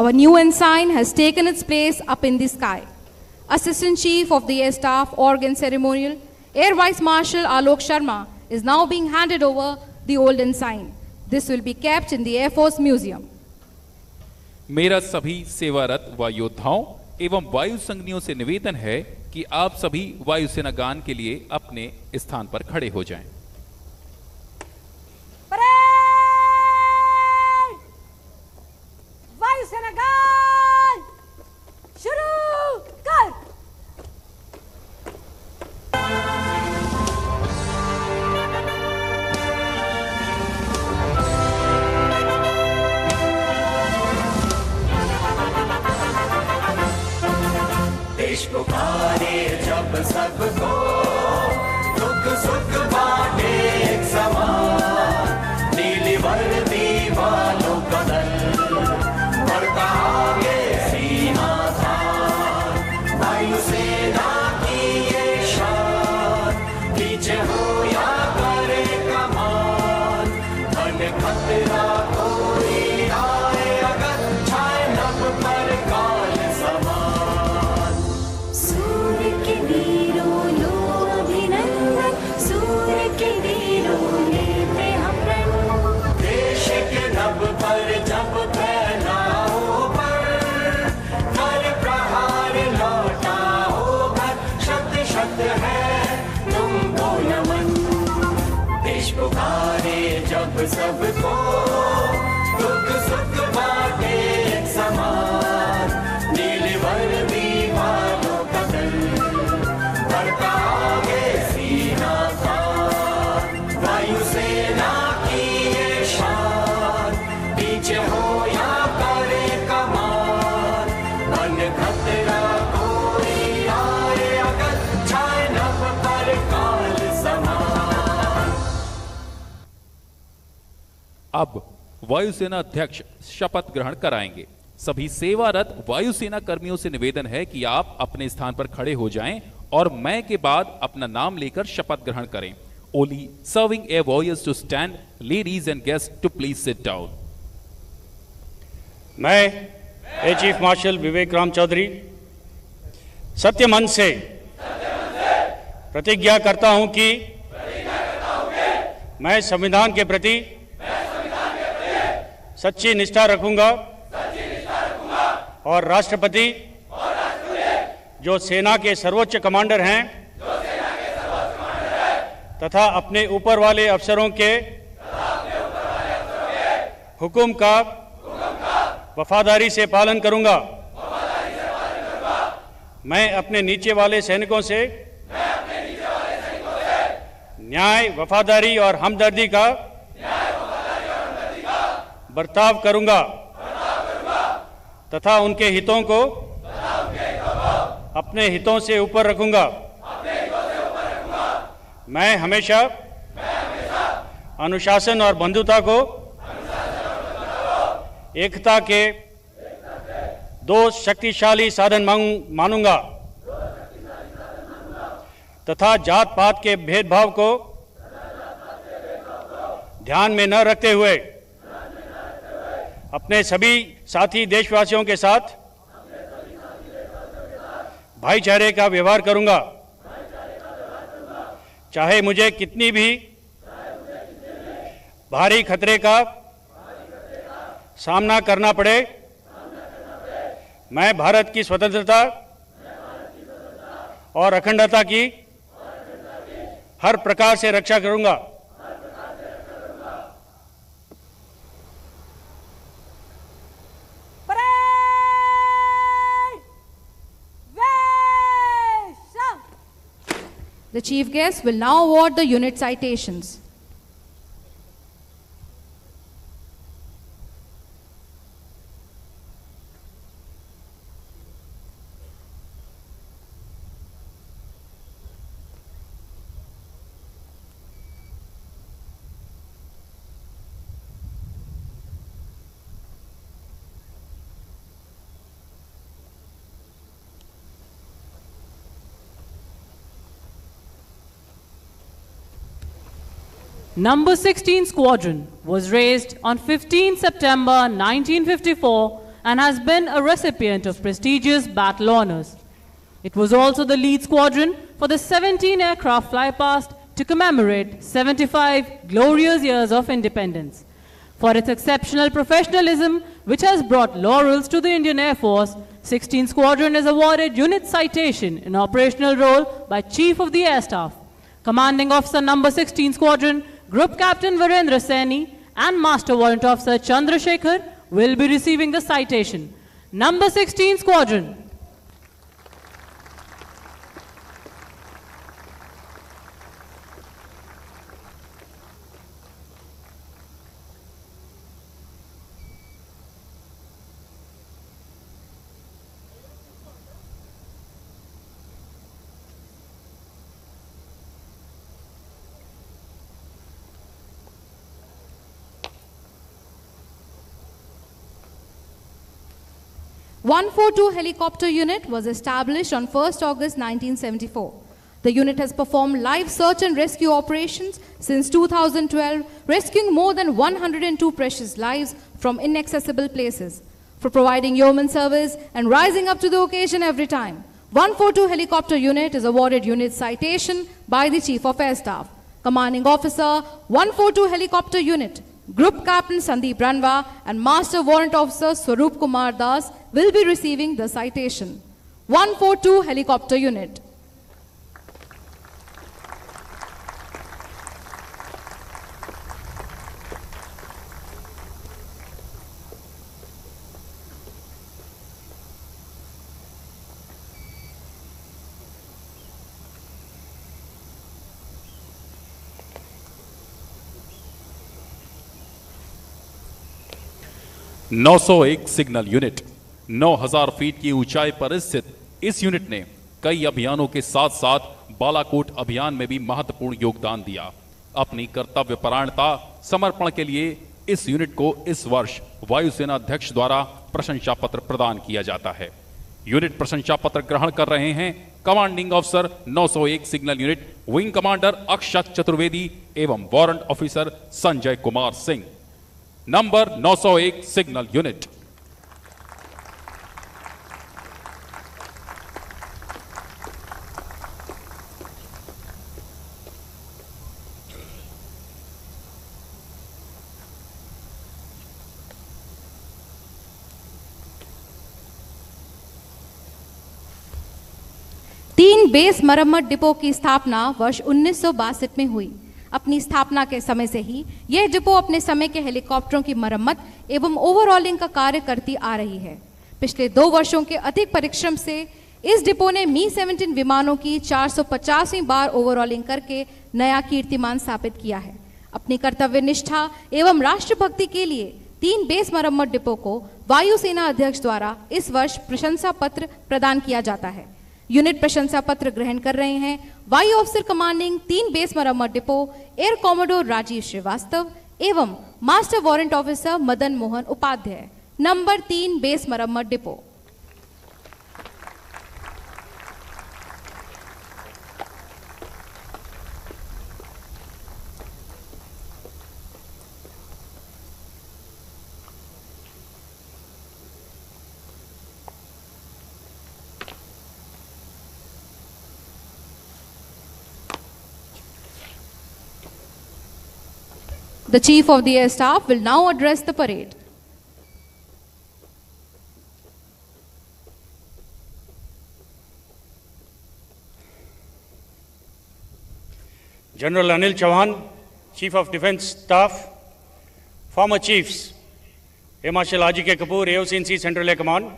Our new ensign has taken its place up in the sky. Assistant Chief of the Air Staff, Org and Ceremonial, Air Vice Marshal Alok Sharma is now being handed over the old ensign. This will be kept in the Air Force Museum. मेरा सभी सेवारत व योद्धाओं एवं वायु संगनियों से निवेदन है कि आप सभी वायुसेना गान के लिए अपने स्थान पर खड़े हो जाएं। वायुसेना गान शुरू कर। देश पुकारे जब सबको, दुख सुख बांटे एक समान, नीली वर्दी वालों का दल बढ़ता आगे सीना तान, वायुसेना की ये शान, पीछे हो या करे कमान, बन खतरा कोई आए अगर, छाए नभ पर काल समान। सूर्य के वीरों लो अभिनंदन, सूर्य के वीरों लेते हम प्रण, देश के नभ पर जब फैलाओ पर, कर प्रहार लौटाओ घर, शत शत है तुमको नमन। देश पुकारे जब सबको, दुख सुख बांटे एक समान, नीली वर्दी वालों का दल बढ़ता आगे सीना तान, वायुसेना की ये शान, पीछे हो या करे कमान, बन खतरा कोई आए अगर, छाए नभ पर काल समान। अब वायुसेना अध्यक्ष शपथ ग्रहण कराएंगे। सभी सेवारत वायुसेना कर्मियों से निवेदन है कि आप अपने स्थान पर खड़े हो जाएं और मैं के बाद अपना नाम लेकर शपथ ग्रहण करें। Only serving air warriors to stand, ladies and guest to please sit down. मैं air chief marshal Vivek Ram Chaudhari सत्य मन से प्रतिज्ञा करता हूं कि मैं संविधान के प्रति सच्ची निष्ठा रखूंगा और राष्ट्रपति जो सेना के सर्वोच्च कमांडर हैं तथा अपने ऊपर वाले अफसरों के हुक्म का वफादारी से पालन करूंगा। मैं अपने नीचे वाले सैनिकों से न्याय, वफादारी और हमदर्दी का बर्ताव करूंगा तथा उनके हितों को अपने हितों से ऊपर रखूंगा। मैं हमेशा अनुशासन और बंधुता को एकता के दो शक्तिशाली साधन मानूंगा तथा जात पात के भेदभाव को ध्यान में न रखते हुए अपने सभी साथी देशवासियों के साथ भाईचारे का व्यवहार करूंगा। चाहे मुझे कितनी भी भारी खतरे का सामना करना पड़े, मैं भारत की स्वतंत्रता और अखंडता की हर प्रकार से रक्षा करूंगा। The chief guest will now award the unit citations. Number 16 Squadron was raised on 15 September 1954 and has been a recipient of prestigious battle honors. It was also the lead squadron for the 17 aircraft flypast to commemorate 75 glorious years of independence. For its exceptional professionalism, which has brought laurels to the Indian Air Force, 16 Squadron is awarded unit citation in operational role by Chief of the Air Staff. Commanding Officer Number 16 Squadron, Group Captain Virendra Saini and Master Warrant Officer Chandrasekhar will be receiving the citation. Number 16 Squadron. 142 Helicopter Unit was established on 1st August 1974. The unit has performed live search and rescue operations since 2012, rescuing more than 102 precious lives from inaccessible places. For providing yeoman service and rising up to the occasion every time, 142 Helicopter Unit is awarded Unit Citation by the Chief of Air Staff. Commanding Officer, 142 Helicopter Unit, Group Captain Sandeep Ranva and Master Warrant Officer Swaroop Kumar Das will be receiving the citation. 142 Helicopter Unit. नौ सौ एक signal unit 9000 feet की ऊंचाई पर स्थित इस unit ने कई अभियानों के साथ साथ बालाकोट अभियान में भी महत्वपूर्ण योगदान दिया। अपनी कर्तव्यपरायणता समर्पण के लिए इस यूनिट को इस वर्ष वायुसेना अध्यक्ष द्वारा प्रशंसा पत्र प्रदान किया जाता है। यूनिट प्रशंसा पत्र ग्रहण कर रहे हैं commanding officer 901 signal unit wing commander Akshat Chaturvedi एवं warrant officer Sanjay Kumar Singh. Number 901 signal unit. तीन बेस मरम्मत डिपो की स्थापना वर्ष 1962 में हुई। अपनी स्थापना के समय से ही यह डिपो अपने समय के हेलीकॉप्टरों की मरम्मत एवं ओवरऑलिंग का कार्य करती आ रही है। पिछले 2 वर्षों के अधिक परिश्रम से इस डिपो ने मी-17 विमानों की 450वीं बार ओवरऑलिंग करके नया कीर्तिमान स्थापित किया है। अपनी कर्तव्य निष्ठा एवं राष्ट्रभक्ति के लिए 3 बेस मरम्मत डिपो को वायुसेना अध्यक्ष द्वारा इस वर्ष प्रशंसा पत्र प्रदान किया जाता है। यूनिट प्रशंसा पत्र ग्रहण कर रहे हैं वायु ऑफिसर कमांडिंग 3 बेस मरम्मत depot air commodore Rajiv Srivastava एवं master warrant officer Madan Mohan Upadhyay. Number 3 base मरम्मत depot. The Chief of the Air Staff will now address the parade. General Anil Chauhan, Chief of Defence Staff, former Chiefs, Air Marshal R.G.K. Kapoor, AOC&C Central Air Command,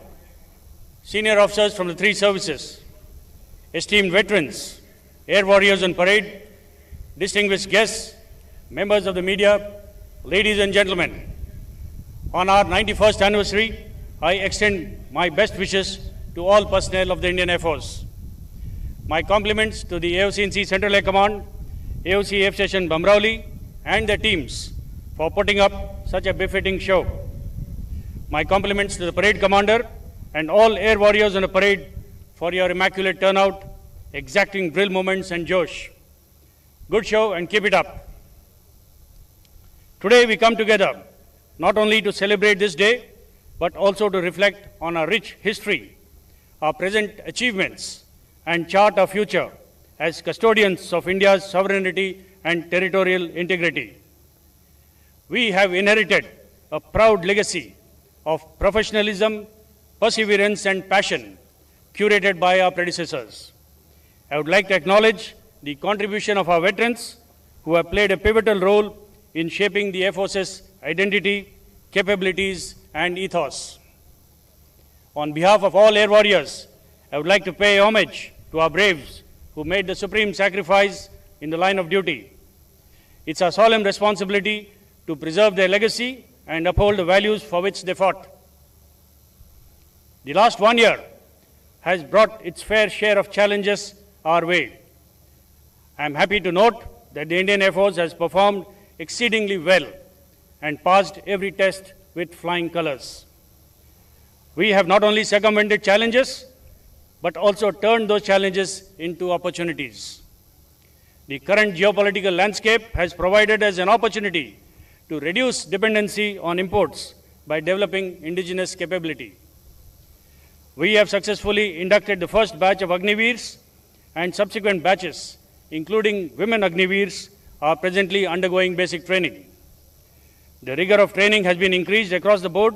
senior officers from the 3 services, esteemed veterans, air warriors on parade, distinguished guests, members of the media, ladies and gentlemen, on our 91st anniversary, I extend my best wishes to all personnel of the Indian Air Force. My compliments to the AOC&C Central Air Command, AOC Air Station Bamrauli, and their teams for putting up such a befitting show. My compliments to the parade commander and all air warriors on the parade for your immaculate turnout, exacting drill moments and josh. Good show and keep it up. Today we come together not only to celebrate this day, but also to reflect on our rich history, our present achievements, and chart our future as custodians of India's sovereignty and territorial integrity. We have inherited a proud legacy of professionalism, perseverance, and passion curated by our predecessors. I would like to acknowledge the contribution of our veterans who have played a pivotal role in shaping the Air Force's identity, capabilities, and ethos. On behalf of all air warriors, I would like to pay homage to our braves who made the supreme sacrifice in the line of duty. It's our solemn responsibility to preserve their legacy and uphold the values for which they fought. The last 1 year has brought its fair share of challenges our way. I am happy to note that the Indian Air Force has performed exceedingly well and passed every test with flying colors. We have not only circumvented challenges, but also turned those challenges into opportunities. The current geopolitical landscape has provided us an opportunity to reduce dependency on imports by developing indigenous capability. We have successfully inducted the first batch of Agniveers, and subsequent batches, including women Agniveers, are presently undergoing basic training. The rigor of training has been increased across the board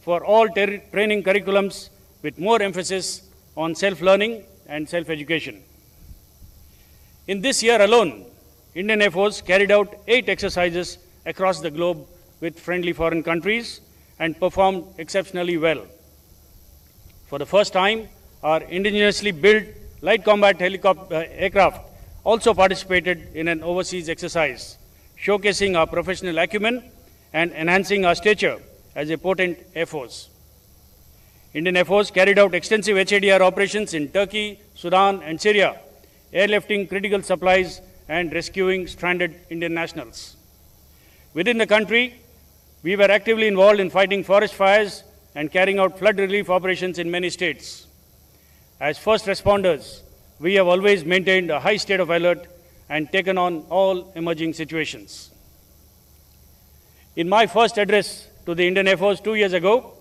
for all training curriculums, with more emphasis on self-learning and self-education. In this year alone, Indian Air Force carried out 8 exercises across the globe with friendly foreign countries and performed exceptionally well. For the first time, our indigenously built light combat aircraft also participated in an overseas exercise, showcasing our professional acumen and enhancing our stature as a potent Air Force. Indian Air Force carried out extensive HADR operations in Turkey, Sudan, and Syria, airlifting critical supplies and rescuing stranded Indian nationals. Within the country, we were actively involved in fighting forest fires and carrying out flood relief operations in many states. As first responders, we have always maintained a high state of alert and taken on all emerging situations. In my first address to the Indian Air Force 2 years ago,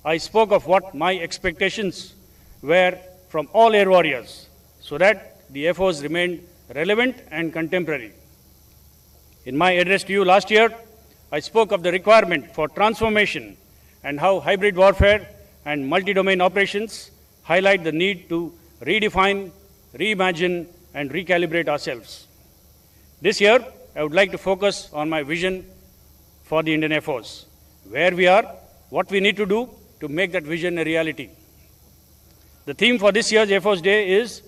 I spoke of what my expectations were from all air warriors so that the Air Force remained relevant and contemporary. In my address to you last year, I spoke of the requirement for transformation and how hybrid warfare and multi-domain operations highlight the need to redefine, reimagine, and recalibrate ourselves. This year, I would like to focus on my vision for the Indian Air Force, where we are, what we need to do to make that vision a reality. The theme for this year's Air Force Day is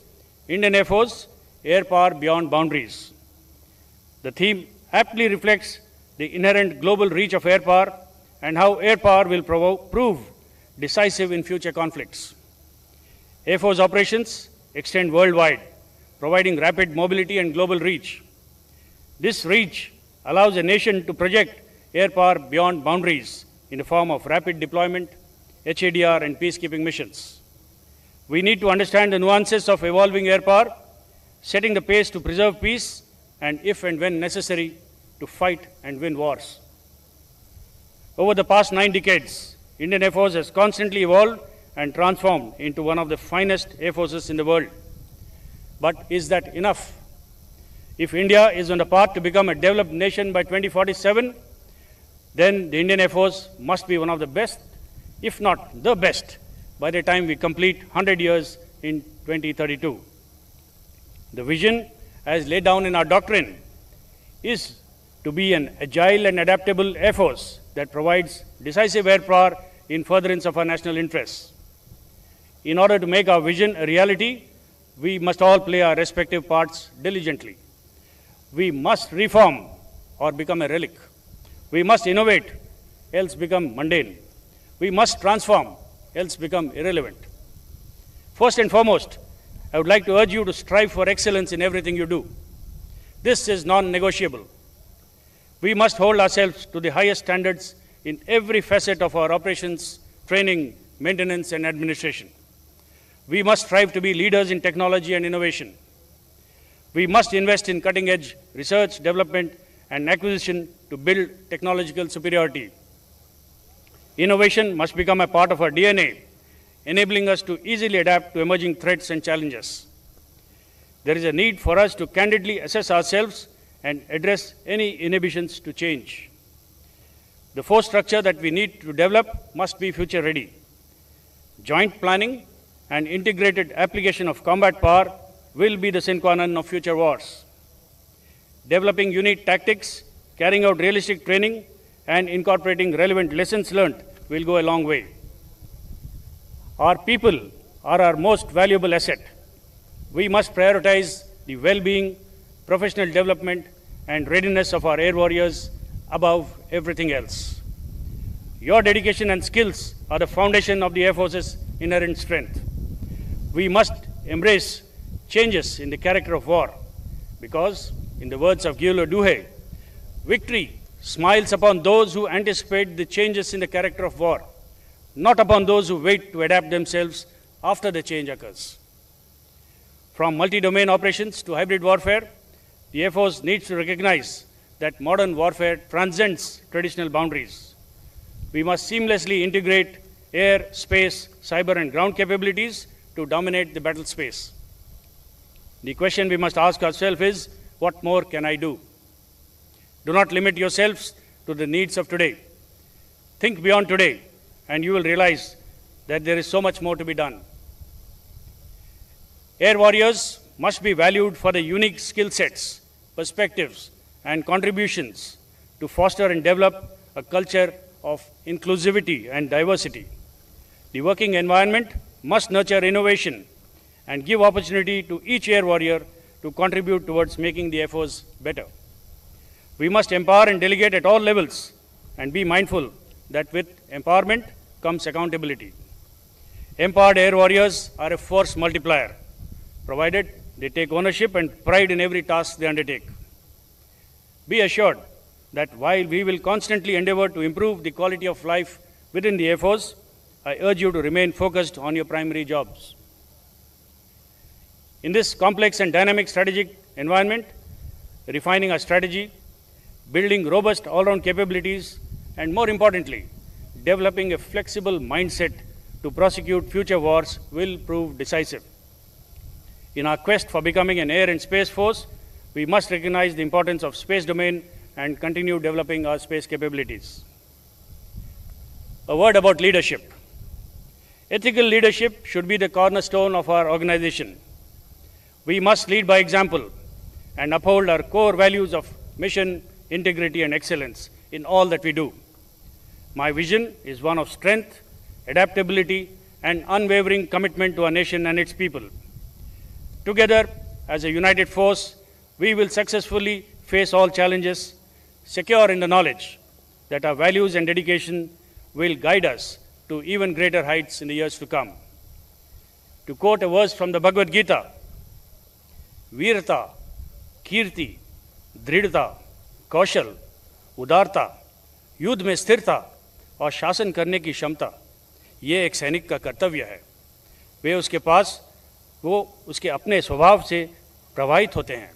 Indian Air Force, Air Power Beyond Boundaries. The theme aptly reflects the inherent global reach of air power and how air power will prove decisive in future conflicts. Air Force operations extend worldwide, providing rapid mobility and global reach. This reach allows a nation to project air power beyond boundaries in the form of rapid deployment, HADR, and peacekeeping missions. We need to understand the nuances of evolving air power, setting the pace to preserve peace, and if and when necessary, to fight and win wars. Over the past 9 decades, Indian Air Force has constantly evolved and transformed into one of the finest air forces in the world. But is that enough? If India is on the path to become a developed nation by 2047, then the Indian Air Force must be one of the best, if not the best, by the time we complete 100 years in 2032. The vision, as laid down in our doctrine, is to be an agile and adaptable Air Force that provides decisive air power in furtherance of our national interests. In order to make our vision a reality, we must all play our respective parts diligently. We must reform or become a relic. We must innovate, else become mundane. We must transform, else become irrelevant. First and foremost, I would like to urge you to strive for excellence in everything you do. This is non-negotiable. We must hold ourselves to the highest standards in every facet of our operations, training, maintenance, and administration. We must strive to be leaders in technology and innovation. We must invest in cutting-edge research, development, and acquisition to build technological superiority. Innovation must become a part of our DNA, enabling us to easily adapt to emerging threats and challenges. There is a need for us to candidly assess ourselves and address any inhibitions to change. The force structure that we need to develop must be future-ready. Joint planning and integrated application of combat power will be the sine qua non of future wars. Developing unique tactics, carrying out realistic training, and incorporating relevant lessons learned will go a long way. Our people are our most valuable asset. We must prioritize the well-being, professional development, and readiness of our air warriors above everything else. Your dedication and skills are the foundation of the Air Force's inherent strength. We must embrace changes in the character of war because, in the words of Guillaume Douhet, victory smiles upon those who anticipate the changes in the character of war. not upon those who wait to adapt themselves after the change occurs. From multi-domain operations to hybrid warfare, the Air Force needs to recognize that modern warfare transcends traditional boundaries. We must seamlessly integrate air, space, cyber and ground capabilities to dominate the battle space. The question we must ask ourselves is, what more can I do? Do not limit yourselves to the needs of today. Think beyond today, and you will realize that there is so much more to be done. Air warriors must be valued for the unique skill sets, perspectives, and contributions to foster and develop a culture of inclusivity and diversity. The working environment must nurture innovation and give opportunity to each air warrior to contribute towards making the Air Force better. We must empower and delegate at all levels and be mindful that with empowerment comes accountability. Empowered air warriors are a force multiplier, provided they take ownership and pride in every task they undertake. Be assured that while we will constantly endeavor to improve the quality of life within the Air Force, I urge you to remain focused on your primary jobs. In this complex and dynamic strategic environment, refining our strategy, building robust all-round capabilities, and more importantly, developing a flexible mindset to prosecute future wars will prove decisive. In our quest for becoming an air and space force, we must recognize the importance of space domain and continue developing our space capabilities. A word about leadership. Ethical leadership should be the cornerstone of our organization. We must lead by example and uphold our core values of mission, integrity, and excellence in all that we do. My vision is one of strength, adaptability, and unwavering commitment to our nation and its people. Together, as a united force, we will successfully face all challenges, secure in the knowledge that our values and dedication will guide us to even greater heights in the years to come. To quote a verse from the Bhagavad Gita, Virata, Kirti, Dridhata, कौशल, उदारता, युद्ध में स्थिरता और शासन करने की क्षमता, ये एक सैनिक का कर्तव्य है. वे उसके पास वो उसके अपने स्वभाव से प्रभावित होते हैं.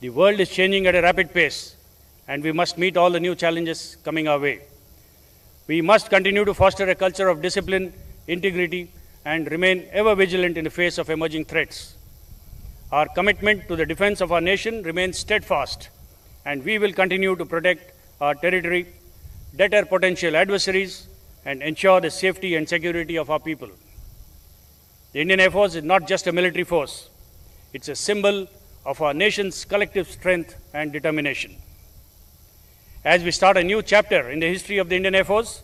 The world is changing at a rapid pace and we must meet all the new challenges coming our way. We must continue to foster a culture of discipline, integrity, and remain ever vigilant in the face of emerging threats. Our commitment to the defense of our nation remains steadfast, and we will continue to protect our territory, deter potential adversaries, and ensure the safety and security of our people. The Indian Air Force is not just a military force. It's a symbol of our nation's collective strength and determination. As we start a new chapter in the history of the Indian Air Force,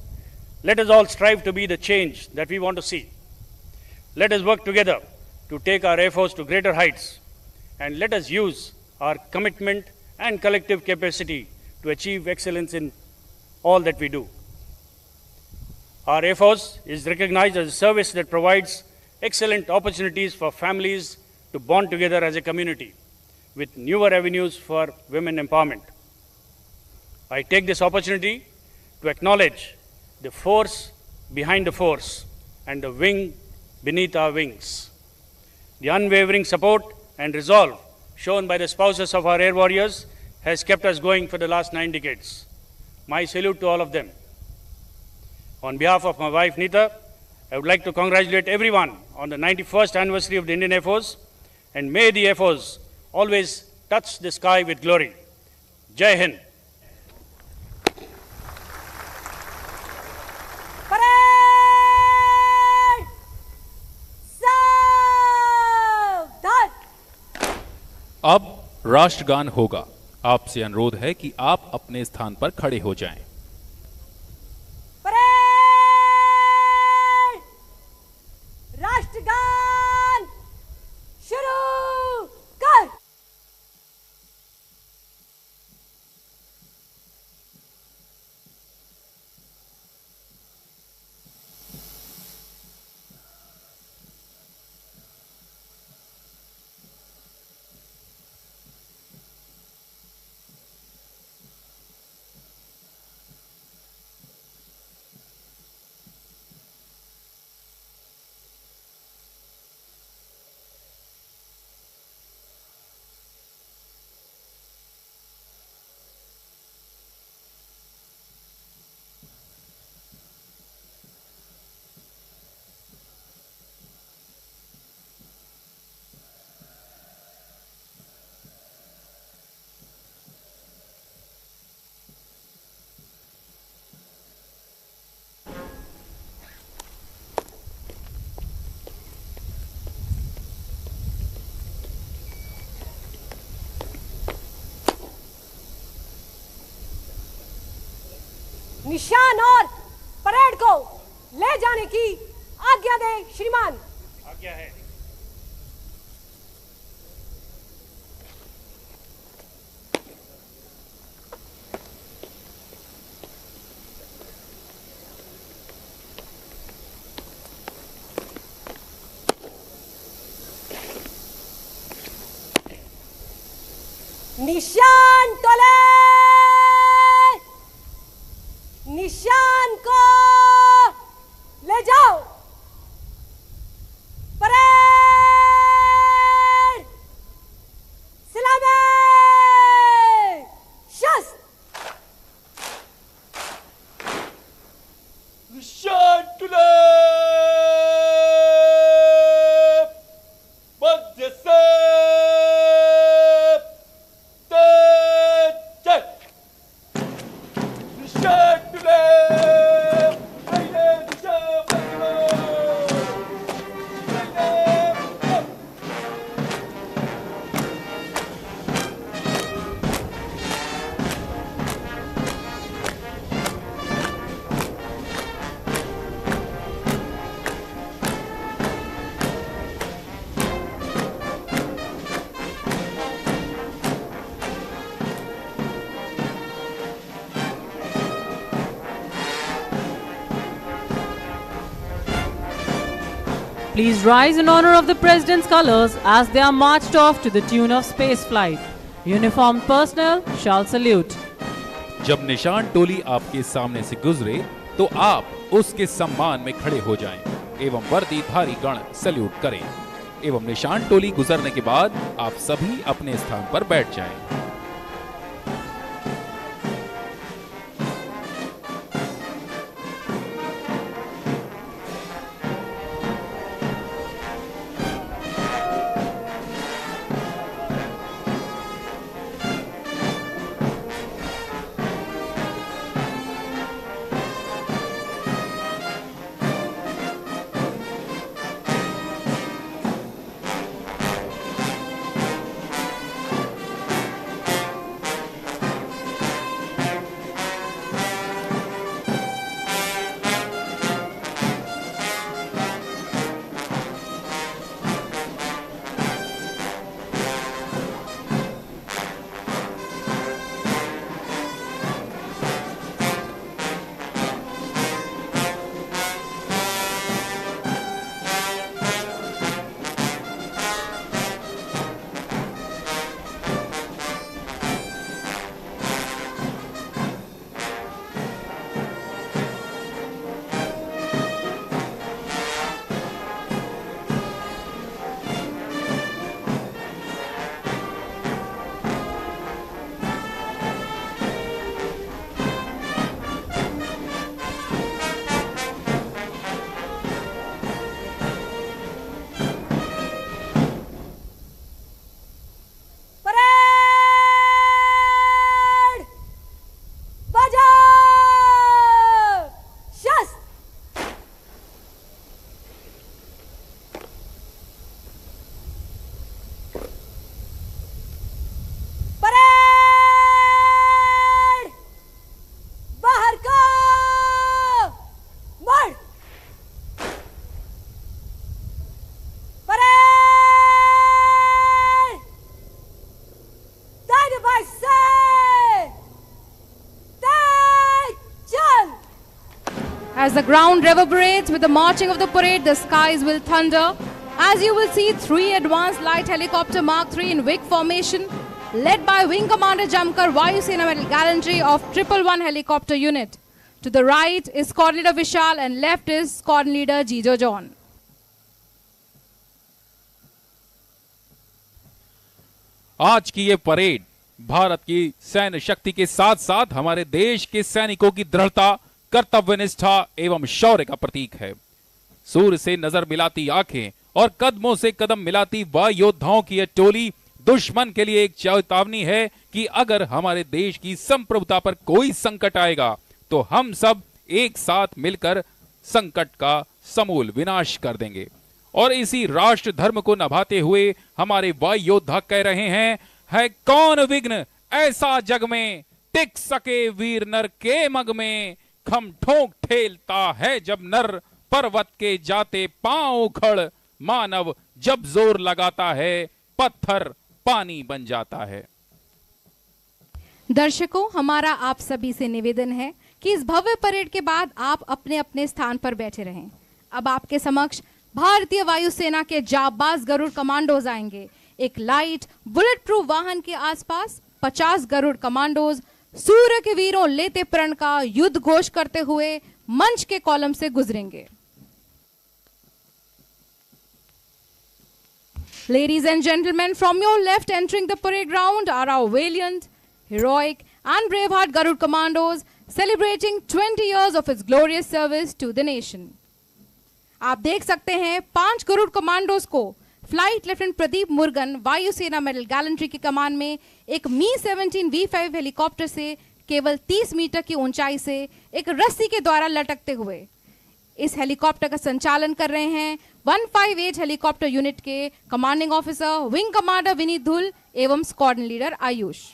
let us all strive to be the change that we want to see. Let us work together to take our Air Force to greater heights, and let us use our commitment and collective capacity to achieve excellence in all that we do. Our Air Force is recognized as a service that provides excellent opportunities for families to bond together as a community, with newer avenues for women empowerment. I take this opportunity to acknowledge the force behind the force and the wing beneath our wings. The unwavering support and resolve shown by the spouses of our air warriors has kept us going for the last 9 decades. My salute to all of them. On behalf of my wife Nita, I would like to congratulate everyone on the 91st anniversary of the Indian Air Force, and may the Air Force always touch the sky with glory. Jai Hind. अब राष्ट्रगान होगा. आपसे अनुरोध है कि आप अपने स्थान पर खड़े हो जाएं. राष्ट्रगान शुरू कर. निशान और परेड को ले जाने की आज्ञा दें श्रीमान। आज्ञा है। निशान टोले, निशान को ले जाओ। परेड सलामी शस्त्र। निशान टुले मध्य से Please rise in honor of the President's colors as they are marched off to the tune of space flight. Uniformed personnel shall salute. जब निशान टोली आपके सामने से गुजरे तो आप उसके सम्मान में खड़े हो जाएं एवं वर्दीधारी गण सल्यूट करें एवं निशान टोली गुजरने के बाद आप सभी अपने स्थान पर बैठ जाएं। As the ground reverberates with the marching of the parade, the skies will thunder. As you will see, 3 advanced light helicopter Mark III in wing formation, led by Wing Commander Jamkar, Vayu Sena Medal Gallantry of 111 Helicopter Unit. To the right is Squad Leader Vishal and left is Squad Leader Jijo John. आज की ये parade Bharat की सैन्य शक्ति के साथ साथ हमारे देश के सैनिकों की दृढ़ता, कर्तव्यनिष्ठा एवं शौर्य का प्रतीक है। सूर्य से नजर मिलाती आंखें और कदमों से कदम मिलाती वायु योद्धाओं की यह टोली दुश्मन के लिए एक चेतावनी है कि अगर हमारे देश की संप्रभुता पर कोई संकट आएगा तो हम सब एक साथ मिलकर संकट का समूल विनाश कर देंगे। और इसी राष्ट्र धर्म को निभाते हुए हमारे वायु योद्धा कह रहे हैं, है कौन विघ्न ऐसा जग में, टिक सके वीर नर के मग में, खम ठोंक ठेलता है जब नर पर्वत के जाते पांव उखड़, मानव जब जोर लगाता है पत्थर पानी बन जाता है। दर्शकों, हमारा आप सभी से निवेदन है कि इस भव्य परेड के बाद आप अपने अपने स्थान पर बैठे रहें। अब आपके समक्ष भारतीय वायुसेना के जाबाज गरुड़ कमांडोज आएंगे। एक लाइट बुलेट प्रूफ वाहन के आसपास 50 गरुड़ कमांडोज सूर्य के वीरों लेते प्रण का युद्ध घोष करते हुए मंच के कॉलम से गुजरेंगे। Ladies and gentlemen, from your left entering the parade ground are our valiant, heroic and braveheart Garud Commandos celebrating 20 years of its glorious service to the nation. आप देख सकते हैं 5 गरुड़ कमांडोज को फ्लाइट लेफ्टिनेंट प्रदीप मुर्गन वायुसेना medal gallantry की कमान में एक मी-17 V5 helicopter से केवल 30 मीटर की ऊंचाई से एक रस्सी के द्वारा लटकते हुए इस हेलीकॉप्टर का संचालन कर रहे हैं 158 हेलीकॉप्टर यूनिट के commanding officer wing commander Vineet धुल एवं squadron leader Ayush.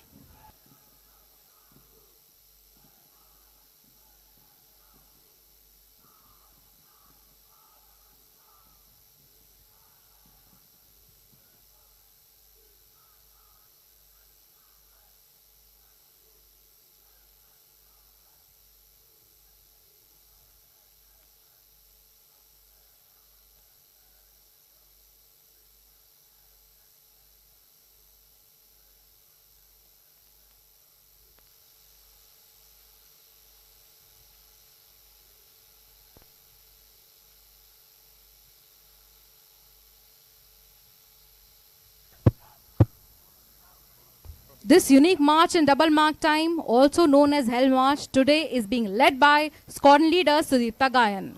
This unique march in double mark time, also known as Hell March, today is being led by squadron leader Sudipta Gayan.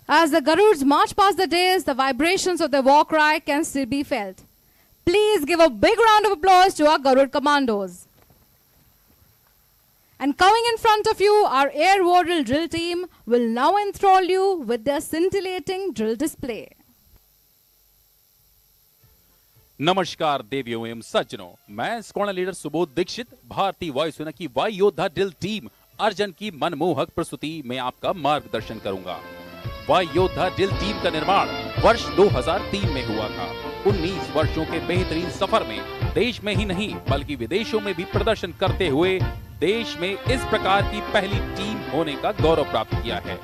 As the Garuds march past the dais, the vibrations of the war cry can still be felt. Please give a big round of applause to our Garud commandos. And coming in front of you, our air war drill team will now enthrall you with their scintillating drill display. नमस्कार देवियों एवं सज्जनों, मैं squadron leader Subodh Dixit भारतीय वायुसेना की वायु योद्धा ड्रिल टीम अर्जन की मनमोहक प्रस्तुति में आपका मार्गदर्शन करूंगा। वायु योद्धा ड्रिल टीम का निर्माण वर्ष 2003 में हुआ था। 19 वर्षों के बेहतरीन सफर में देश में ही नहीं बल्कि विदेशों में भी प्रदर्शन करते हुए देश में इस प्रकार की पहली टीम होने का गौरव प्राप्त किया है।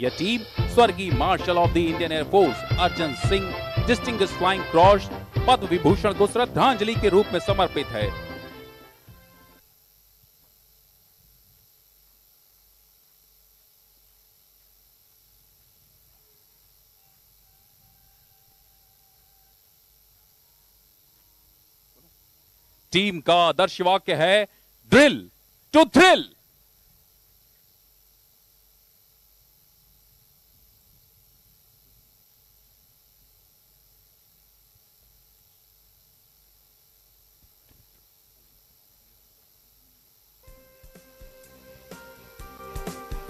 यह टीम स्वर्गीय marshal of the Indian air force Arjan Singh distinguished flying cross Padma Vibhushan को श्रद्धांजलि के रूप में समर्पित है। टीम का आदर्श वाक्य है ड्रिल टू थ्रिल।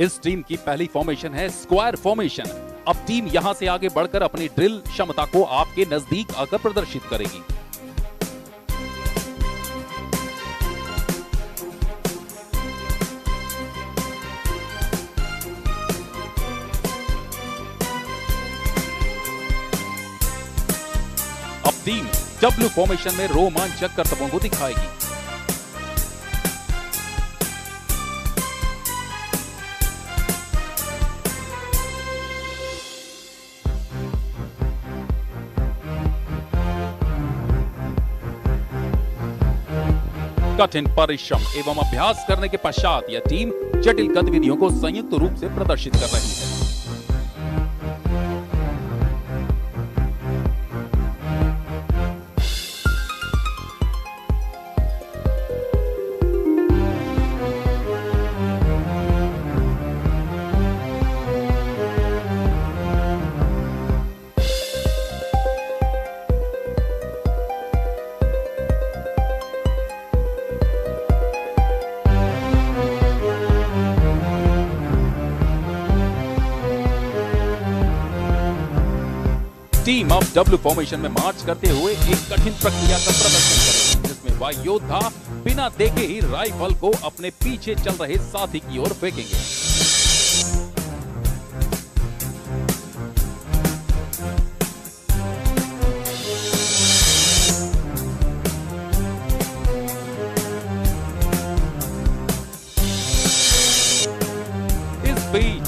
इस टीम की पहली फॉर्मेशन है स्क्वायर फॉर्मेशन। अब टीम यहां से आगे बढ़कर अपनी ड्रिल क्षमता को आपके नजदीक आकर प्रदर्शित करेगी। अब टीम डब्ल्यू फॉर्मेशन में रोमांचक करतबों को दिखाएगी। कठिन परिश्रम एवं अभ्यास करने के पश्चात यह टीम जटिल गतिविधियों को संयुक्त रूप से प्रदर्शित कर रही है। टीम अब डब्ल्यू फॉर्मेशन में मार्च करते हुए एक कठिन प्रक्रिया का प्रदर्शन करेगी, जिसमें वायु योद्धा बिना देखे ही राइफल को अपने पीछे चल रहे साथी की ओर फेंकेंगे।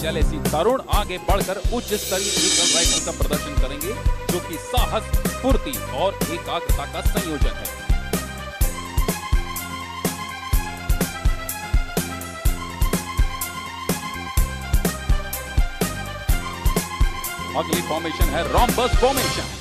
एलएसी तरुण आगे बढ़कर उच्च स्तरीय ईगल राइफल का प्रदर्शन करेंगे, जो कि साहस, फुर्ती और एकाग्रता का संयोजन है। अगली फॉर्मेशन है रोम्बस फॉर्मेशन।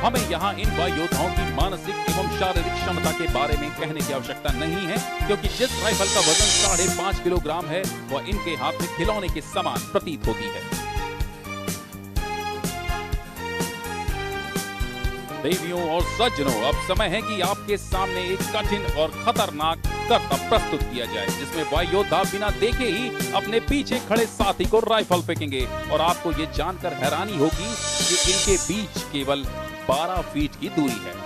हमें यहाँ इन वायु योद्धाओं की मानसिक एवं शारीरिक क्षमता के बारे में कहने की आवश्यकता नहीं है, क्योंकि जिस राइफल का वजन 5.5 किलोग्राम है वह इनके हाथ में खिलौने के समान प्रतीत होती है। देवियों और सज्जनों, अब समय है कि आपके सामने एक कठिन और खतरनाक कर्तव्य प्रस्तुत किया जाए, जिसमें वायु योद्धा बिना देखे ही अपने पीछे खड़े साथी को राइफल फेंकेंगे और आपको ये जानकर हैरानी होगी कि इनके बीच केवल 12 फीट की दूरी है।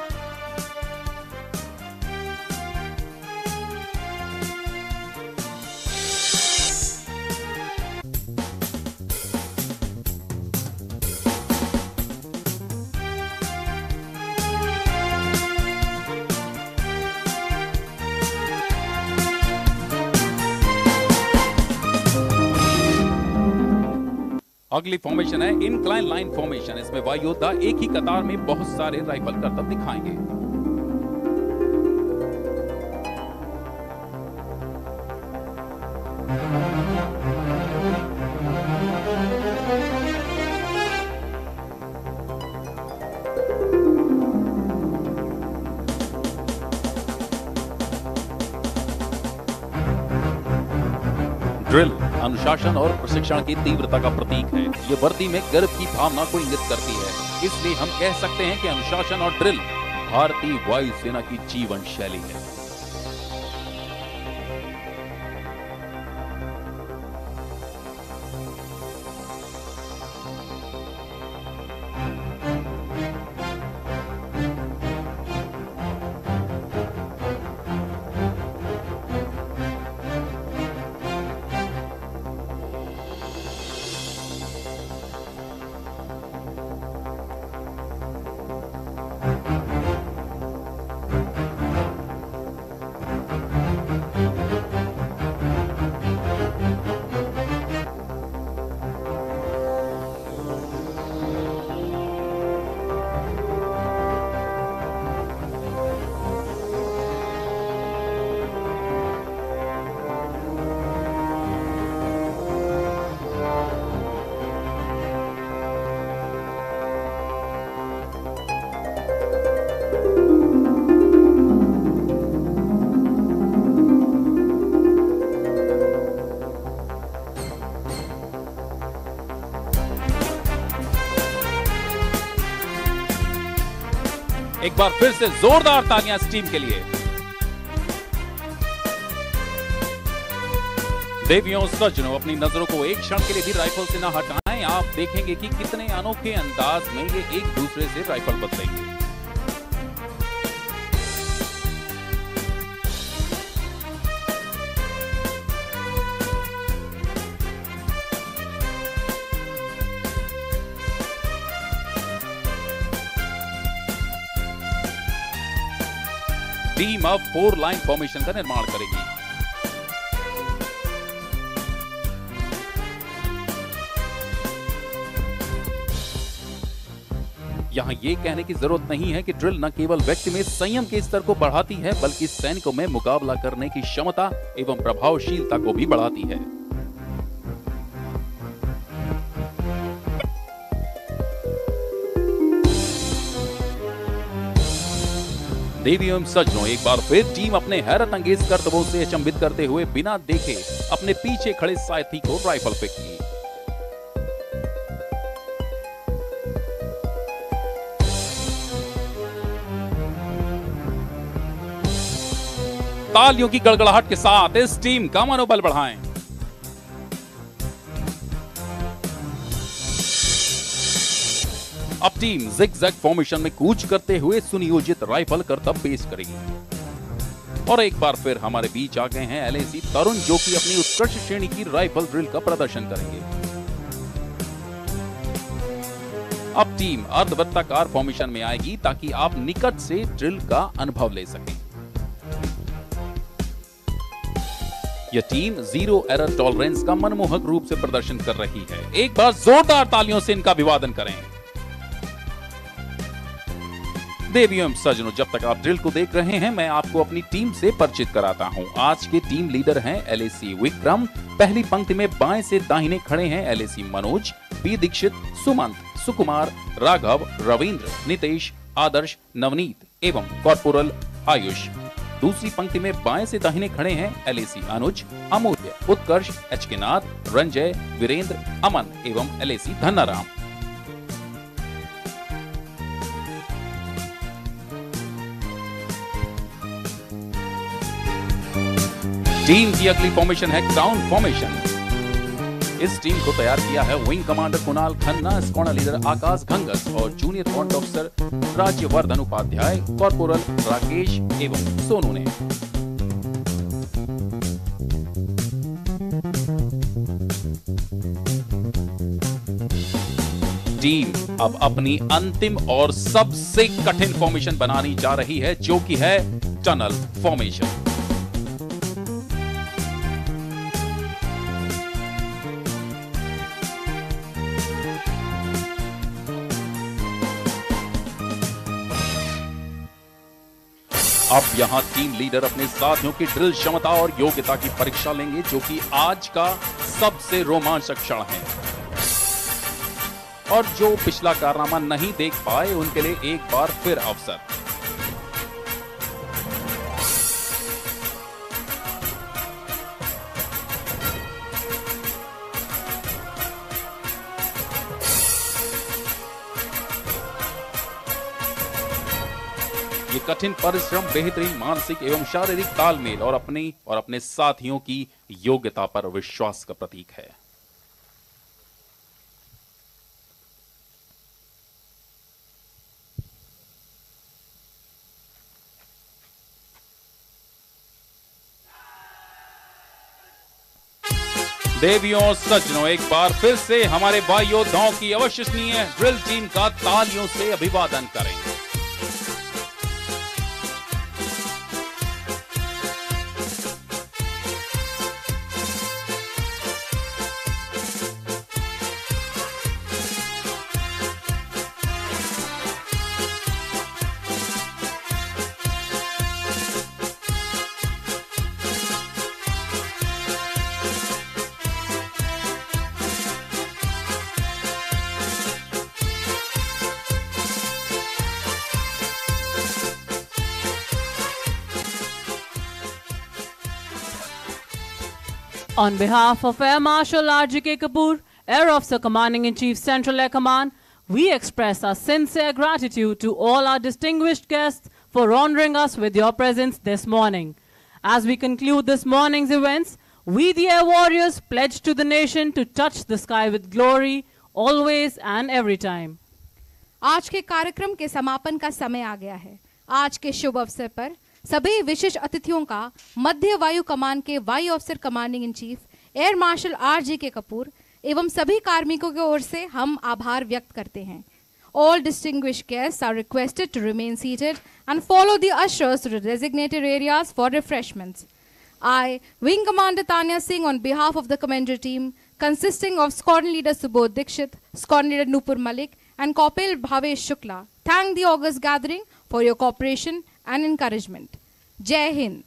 अगली फॉर्मेशन है इनक्लाइन लाइन फॉर्मेशन। इसमें वायु योद्धा एक ही कतार में बहुत सारे राइफल करतब दिखाएंगे। ड्रिल अनुशासन और प्रशिक्षण की तीव्रता का प्रतीक है। ये वर्दी में गर्व की भावना को इंगित करती है, इसलिए हम कह सकते हैं कि अनुशासन और ड्रिल भारतीय वायुसेना की जीवन शैली है। एक बार फिर से जोरदार तालियां इस टीम के लिए। देवियों सज्जनों, अपनी नजरों को एक क्षण के लिए भी राइफल से न हटाएं। आप देखेंगे कि कितने अनोखे अंदाज में ये एक दूसरे से राइफल बदलेंगे। टीम अब 4 लाइन फॉर्मेशन का निर्माण करेगी। यहां यह कहने की जरूरत नहीं है कि ड्रिल न केवल व्यक्ति में संयम के स्तर को बढ़ाती है, बल्कि सैनिकों में मुकाबला करने की क्षमता एवं प्रभावशीलता को भी बढ़ाती है। देवियों एवं सज्जनों, एक बार फिर टीम अपने हैरत अंगेज करतबों से अचंभित करते हुए बिना देखे अपने पीछे खड़े साथी को राइफल फेंकी। तालियों की गड़गड़ाहट के साथ इस टीम का मनोबल बढ़ाएं। अब टीम जिगजैग फॉर्मेशन में कूच करते हुए सुनियोजित राइफल करतब पेश करेगी। और एक बार फिर हमारे बीच आ गए हैं एलएसी तरुण, जो कि अपनी उत्कृष्ट श्रेणी की राइफल ड्रिल का प्रदर्शन करेंगे। अब टीम अर्धवृत्ताकार फॉर्मेशन में आएगी ताकि आप निकट से ड्रिल का अनुभव ले सकें। यह टीम जीरो एरर टॉलरेंस का मनमोहक रूप से प्रदर्शन कर रही है। एक बार जोरदार तालियों से इनका अभिवादन करें। देवियों एवं सज्जनों, जब तक आप ड्रिल को देख रहे हैं, मैं आपको अपनी टीम से परिचित कराता हूं। आज के टीम लीडर हैं एलएसी विक्रम। पहली पंक्ति में बाएं से दाहिने खड़े हैं एलएसी मनोज, बी दीक्षित, सुमंत, सुकुमार, राघव, रविंद्र, नितेश, आदर्श, नवनीत एवं कॉर्पोरल आयुष। दूसरी पंक्ति में बाएं से दाहिने खड़े हैं एलएसी अनुज, अमूल्य, उत्कर्ष, एच के नाथ, रंजय, वीरेंद्र, अमन एवं एलएसी धन्नाराम। टीम की अगली फॉर्मेशन है क्राउन फॉर्मेशन। इस टीम को तैयार किया है wing commander Kunal Khanna, squadron leader Akash Ghangas और junior command officer Rajyavardhan Upadhyay, corporal Rakesh एवं सोनू ने। टीम अब अपनी अंतिम और सबसे कठिन फॉर्मेशन बनानी जा रही है, जो कि है टनल फॉर्मेशन। अब यहां टीम लीडर अपने साथियों की ड्रिल क्षमता और योग्यता की परीक्षा लेंगे, जो कि आज का सबसे रोमांचक क्षण है। और जो पिछला कारनामा नहीं देख पाए, उनके लिए एक बार फिर अवसर। ये कठिन परिश्रम बेहतरीन मानसिक एवं शारीरिक तालमेल और अपने साथियों की योग्यता पर विश्वास का प्रतीक है। देवियों सज्जनों, एक बार फिर से हमारे वायु योद्धाओं की अविश्वसनीय ड्रिल टीम का तालियों से अभिवादन करें। On behalf of Air Marshal R.G.K. Kapoor, Air Officer Commanding in Chief Central Air Command, we express our sincere gratitude to all our distinguished guests for honoring us with your presence this morning. As we conclude this morning's events, we the Air Warriors pledge to the nation to touch the sky with glory, always and every time. आज के कार्यक्रम के समापन का समय आ गया है। आज के शुभ अवसर पर सभी विशिष्ट अतिथियों का मध्य वायु कमान के वायु अफसर commanding in chief air marshal R.G.K. Kapoor एवं सभी कार्मिकों की ओर से हम आभार व्यक्त करते हैं। All distinguished guests are requested to remain seated and follow the ushers to the designated areas for refreshments. I, Wing Commander Tanya Singh, on behalf of the commander team, consisting of Squadron Leader Subodh Dikshit, Squadron Leader Nupur Malik, and Corporal Bhavesh Shukla, thank the august gathering for your cooperation and encouragement. Jai Hind.